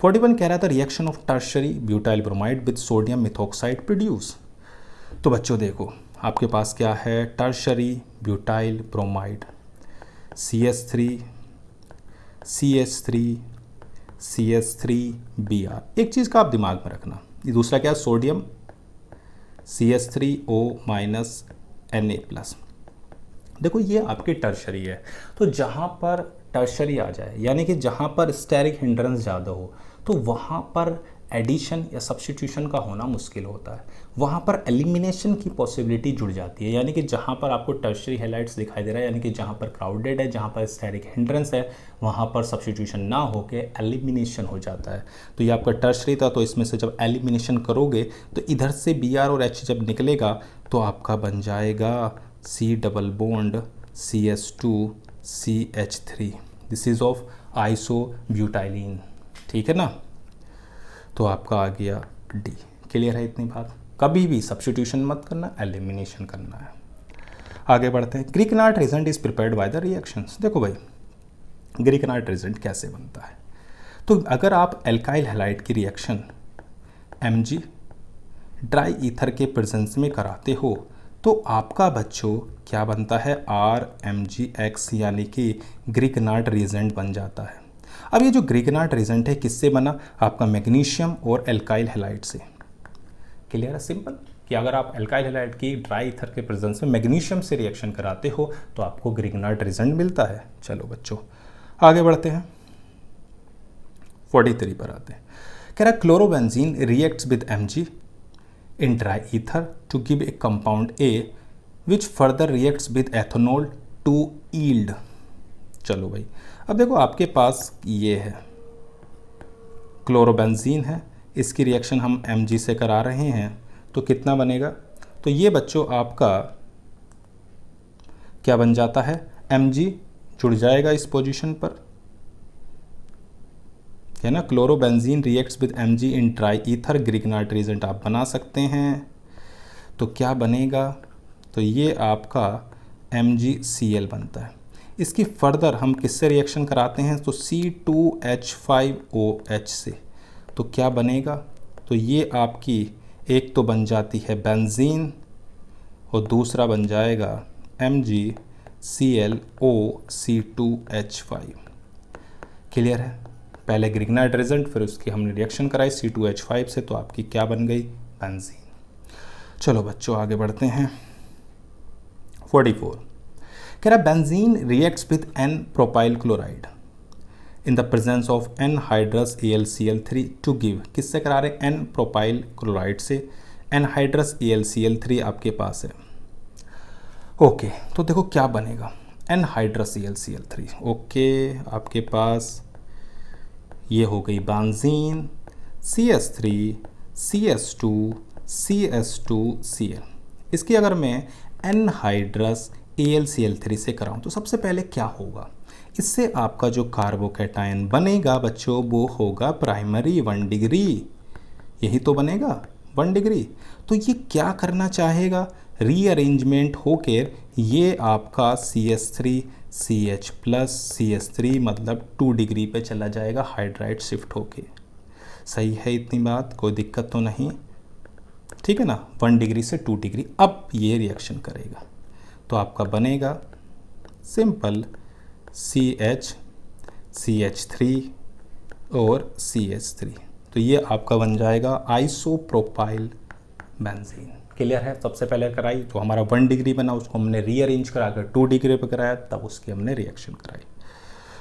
41 कह रहा था reaction of tertiary butyl bromide with sodium methoxide produce. तो बच्चों देखो आपके पास क्या है? टर्शरी ब्यूटाइल ब्रोमाइड, CH3 एक चीज़ का आप दिमाग में रखना, ये दूसरा क्या है? Sodium CH3O Na+। देखो ये आपकी टर्शरी है, तो जहाँ पर टर्शरी आ जाए यानी कि जहाँ पर स्टेरिक हिंड्रेंस ज़्यादा हो तो वहाँ पर एडिशन या सब्स्टिट्यूशन का होना मुश्किल होता है, वहाँ पर एलिमिनेशन की पॉसिबिलिटी जुड़ जाती है। यानी कि जहाँ पर आपको टर्शरी हैलाइड्स दिखाई दे रहा है, यानी कि जहाँ पर क्राउडेड है, जहाँ पर स्टेरिक हिंड्रेंस है, वहाँ पर सब्स्टिट्यूशन ना होके एलिमिनेशन हो जाता है। तो ये आपका टर्शरी था, तो इसमें से जब एलिमिनेशन करोगे तो इधर से Br और H जब निकलेगा तो आपका बन जाएगा C double bond CH2CH3। This is of isobutylene. ठीक है ना। तो आपका आ गया डी। क्लियर है इतनी बात। कभी भी सब्स्टिट्यूशन मत करना, एलिमिनेशन करना है। आगे बढ़ते हैं। Grignard reagent is prepared by the reactions. देखो भाई ग्रिग्नार्ड रिएजेंट कैसे बनता है। तो अगर आप एल्काइल हैलाइड की रिएक्शन Mg ड्राई ईथर के प्रेजेंस में कराते हो तो आपका बच्चों क्या बनता है, RMgX, यानी कि ग्रिग्नार्ड रिएजेंट बन जाता है। अब ये जो ग्रिग्नार्ड रिएजेंट है किससे बना, आपका मैग्नीशियम और एल्काइल हैलाइड से। क्लियर है, सिंपल कि अगर आप एल्काइल हैलाइड की ड्राई ईथर के प्रेजेंस में मैग्नीशियम से रिएक्शन कराते हो तो आपको ग्रिग्नार्ड रिएजेंट मिलता है। चलो बच्चों आगे बढ़ते हैं, 43 पर आते हैं। कह रहा chlorobenzene reacts with Mg in dry ether to give a compound A which further reacts with ethanol to yield। चलो भाई अब देखो आपके पास ये है क्लोरोबेंजीन है, इसकी रिएक्शन हम Mg से करा रहे हैं तो कितना बनेगा, तो ये बच्चों आपका क्या बन जाता है, Mg जुड़ जाएगा इस पोजीशन पर, है ना। Chlorobenzene reacts with Mg in dry ether, Grignard reagent आप बना सकते हैं। तो क्या बनेगा, तो ये आपका MgCl बनता है। इसकी फर्दर हम किससे रिएक्शन कराते हैं, तो C2H5OH से। तो क्या बनेगा, तो ये आपकी एक तो बन जाती है बेंजीन और दूसरा बन जाएगा MgClO(C2H5। क्लियर है, पहले ग्रिग्नार्ड रिएजेंट फिर उसकी हमने रिएक्शन कराई C2H5 से, तो आपकी क्या बन गई, बेंजीन। चलो बच्चों आगे बढ़ते हैं, 44 कह रहा benzene reacts with N propyl chloride in the presence of anhydrous AlCl3 to give, किससे करा रहे, N प्रोपाइल क्लोराइड से, एनहाइड्रस AlCl3 आपके पास है। ओके तो देखो क्या बनेगा, एनहाइड्रस AlCl3। ओके आपके पास ये हो गई बेंजीन, CH3 CH2 CH2Cl। इसकी अगर मैं एनहाइड्रस AlCl3 से कराऊं तो सबसे पहले क्या होगा, इससे आपका जो कार्बोकैटायन बनेगा बच्चों वो होगा प्राइमरी 1 डिग्री, यही तो बनेगा 1 डिग्री। तो ये क्या करना चाहेगा, रीअरेंजमेंट होकर ये आपका CH3CH प्लस CH3 मतलब 2 डिग्री पे चला जाएगा, हाइड्राइड शिफ्ट होके। सही है इतनी बात, कोई दिक्कत तो नहीं, ठीक है ना। 1 डिग्री से 2 डिग्री अब ये रिएक्शन करेगा तो आपका बनेगा सिंपल CH3 और CH3, तो ये आपका बन जाएगा आइसोप्रोपाइल बेंजीन। क्लियर है, सबसे पहले कराई तो हमारा 1 डिग्री बना, उसको हमने रीअरेंज करा कर 2 डिग्री पे कराया, तब उसकी हमने रिएक्शन कराई।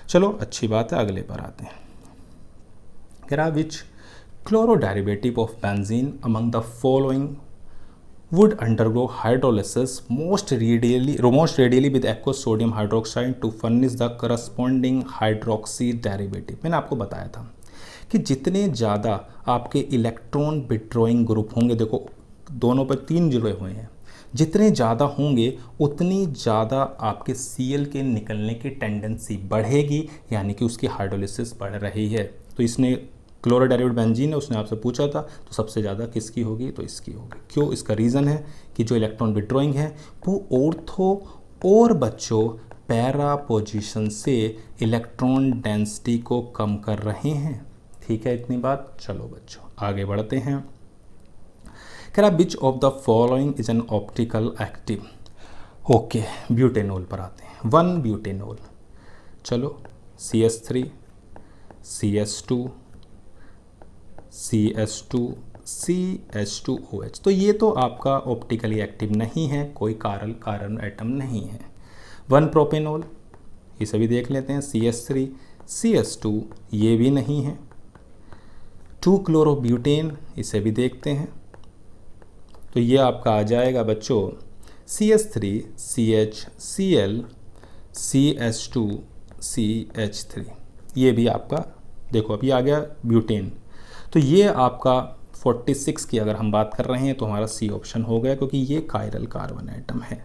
चलो अच्छी बात है, अगले पर आते हैं। कह रहा which chloro derivative of benzene among the following would undergo hydrolysis most radially with aqueous sodium hydroxide to furnish the corresponding hydroxy derivative। मैंने आपको बताया था कि जितने ज़्यादा आपके इलेक्ट्रॉन विथड्रॉइंग ग्रुप होंगे, देखो दोनों पर 3 जुड़े हुए हैं, जितने ज़्यादा होंगे उतनी ज़्यादा आपके Cl के निकलने की टेंडेंसी बढ़ेगी, यानी कि उसकी हाइड्रोलिसिस बढ़ रही है। तो इसने क्लोरो डेरिवेटिव बेंजीन है, उसने आपसे पूछा था तो सबसे ज़्यादा किसकी होगी, तो इसकी होगी। क्यों, इसका रीज़न है कि जो इलेक्ट्रॉन विथड्रॉइंग है वो ऑर्थो और बच्चों पैरा पोजीशन से इलेक्ट्रॉन डेंसिटी को कम कर रहे हैं। ठीक है इतनी बात। चलो बच्चों आगे बढ़ते हैं। कह रहा विच of the following is an optical active. Okay butanol पर आते हैं। 1 ब्यूटेनॉल, चलो CH3 CH2 CH2 CH2OH, तो ये तो आपका ऑप्टिकली एक्टिव नहीं है, कोई कार्बन एटम नहीं है। 1 प्रोपेनॉल, इसे भी देख लेते हैं, CH3 CH2 ये भी नहीं है। 2 क्लोरोब्यूटेन, इसे भी देखते हैं, तो ये आपका आ जाएगा बच्चों CH3 CHCl CH2 CH3, ये भी आपका देखो अभी आ गया ब्यूटेन। तो ये आपका 46 की अगर हम बात कर रहे हैं तो हमारा C ऑप्शन हो गया, क्योंकि ये कायरल कार्बन एटम है,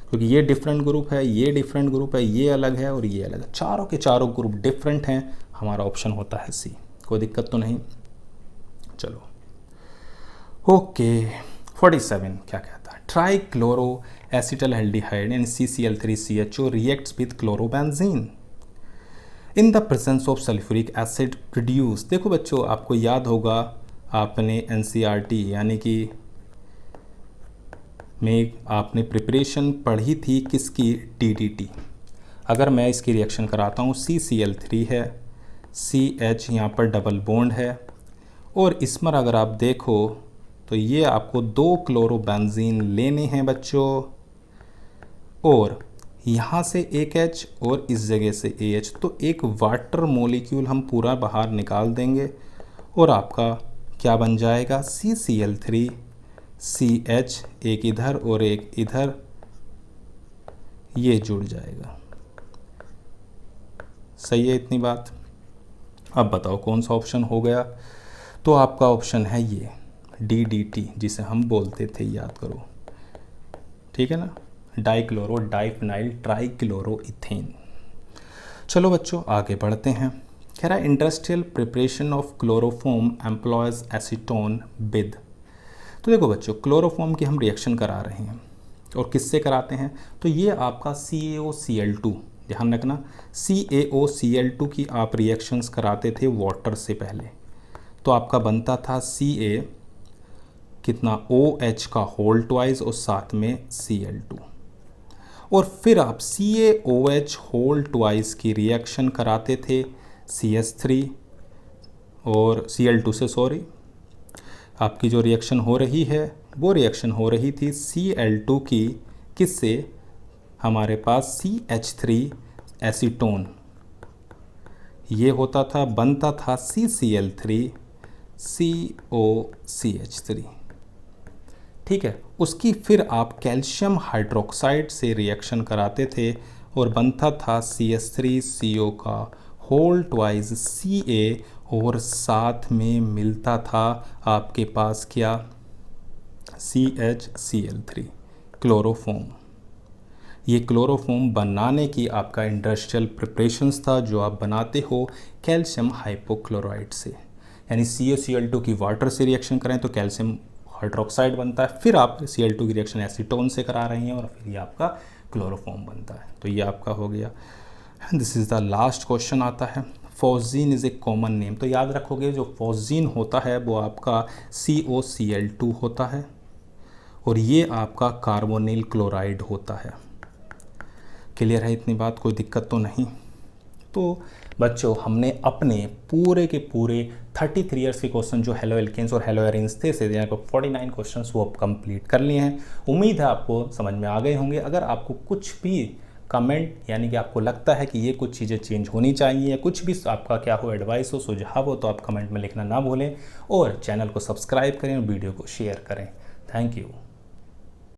क्योंकि ये डिफरेंट ग्रुप है, ये डिफरेंट ग्रुप है, ये अलग है और ये अलग है, चारों के चारों ग्रुप डिफरेंट हैं, हमारा ऑप्शन होता है C। कोई दिक्कत तो नहीं। चलो ओके 47 क्या कहता है, trichloro acetaldehyde and CCl3CHO reacts with chlorobenzene in the presence of sulphuric acid produce. देखो बच्चों, आपको याद होगा, आपने NCERT यानी कि में आपने प्रिपरेशन पढ़ी थी किसकी, DDT। अगर मैं इसकी रिएक्शन कराता हूँ, CCl3 है, CH यहाँ पर डबल बॉन्ड है, और इसमें अगर आप देखो तो ये आपको 2 क्लोरोबेंजीन लेने हैं बच्चों, और यहाँ से एक H और इस जगह से AH, तो एक वाटर मॉलिक्यूल हम पूरा बाहर निकाल देंगे और आपका क्या बन जाएगा, CCl3 CH, एक इधर और एक इधर, ये जुड़ जाएगा। सही है इतनी बात। अब बताओ कौन सा ऑप्शन हो गया, तो आपका ऑप्शन है ये DDT, जिसे हम बोलते थे, याद करो, ठीक है ना, डाइक्लोरो डाइफिनाइल ट्राइक्लोरोइथेन। चलो बच्चों आगे बढ़ते हैं। कह रहा है industrial preparation of chloroform employees acetone with. तो देखो बच्चों, क्लोरोफॉर्म की हम रिएक्शन करा रहे हैं, और किससे कराते हैं, तो ये आपका CaOCl2, ध्यान रखना, CaOCl2 की आप रिएक्शंस कराते थे वाटर से पहले, तो आपका बनता था Ca कितना, OH का होल ट्वाइस और साथ में Cl2, और फिर आप CaOH होल ट्वाइस की रिएक्शन कराते थे CH3 और Cl2 से, सॉरी, आपकी जो रिएक्शन हो रही है वो रिएक्शन हो रही थी Cl2 की, किससे, हमारे पास CH3 एसीटोन, ये होता था, बनता था CCl3 COCH3, ठीक है। उसकी फिर आप कैल्शियम हाइड्रोक्साइड से रिएक्शन कराते थे और बनता था CH3CO का होल ट्वाइस Ca, और साथ में मिलता था आपके पास क्या, CHCl3 क्लोरोफॉर्म। ये क्लोरोफॉर्म बनाने की आपका इंडस्ट्रियल प्रिपरेशंस था जो आप बनाते हो कैल्शियम हाइपोक्लोराइड से, यानी CaCl2 की वाटर से रिएक्शन करें तो कैल्शियम हाइड्रोक्साइड बनता है, फिर आप Cl2 की रिएक्शन एसीटोन से करा रही हैं और फिर ये आपका क्लोरोफॉर्म बनता है। तो ये आपका हो गया। This is the last question आता है, phosgene is a common name. तो याद रखोगे जो फॉस्जीन होता है वो आपका COCl2 होता है, और ये आपका कार्बोनिल क्लोराइड होता है। क्लियर है इतनी बात, कोई दिक्कत तो नहीं। तो बच्चों हमने अपने पूरे के पूरे 33 ईयर्स के क्वेश्चन जो हेलो एल्केन्स और हेलो एरिन्स थे से 49 क्वेश्चंस वो अब कंप्लीट कर लिए हैं। उम्मीद है आपको समझ में आ गए होंगे। अगर आपको कुछ भी कमेंट यानी कि आपको लगता है कि ये कुछ चीज़ें चेंज होनी चाहिए या कुछ भी आपका क्या हो, एडवाइस हो, सुझाव हो, तो आप कमेंट में लिखना ना भूलें और चैनल को सब्सक्राइब करें और वीडियो को शेयर करें। Thank you.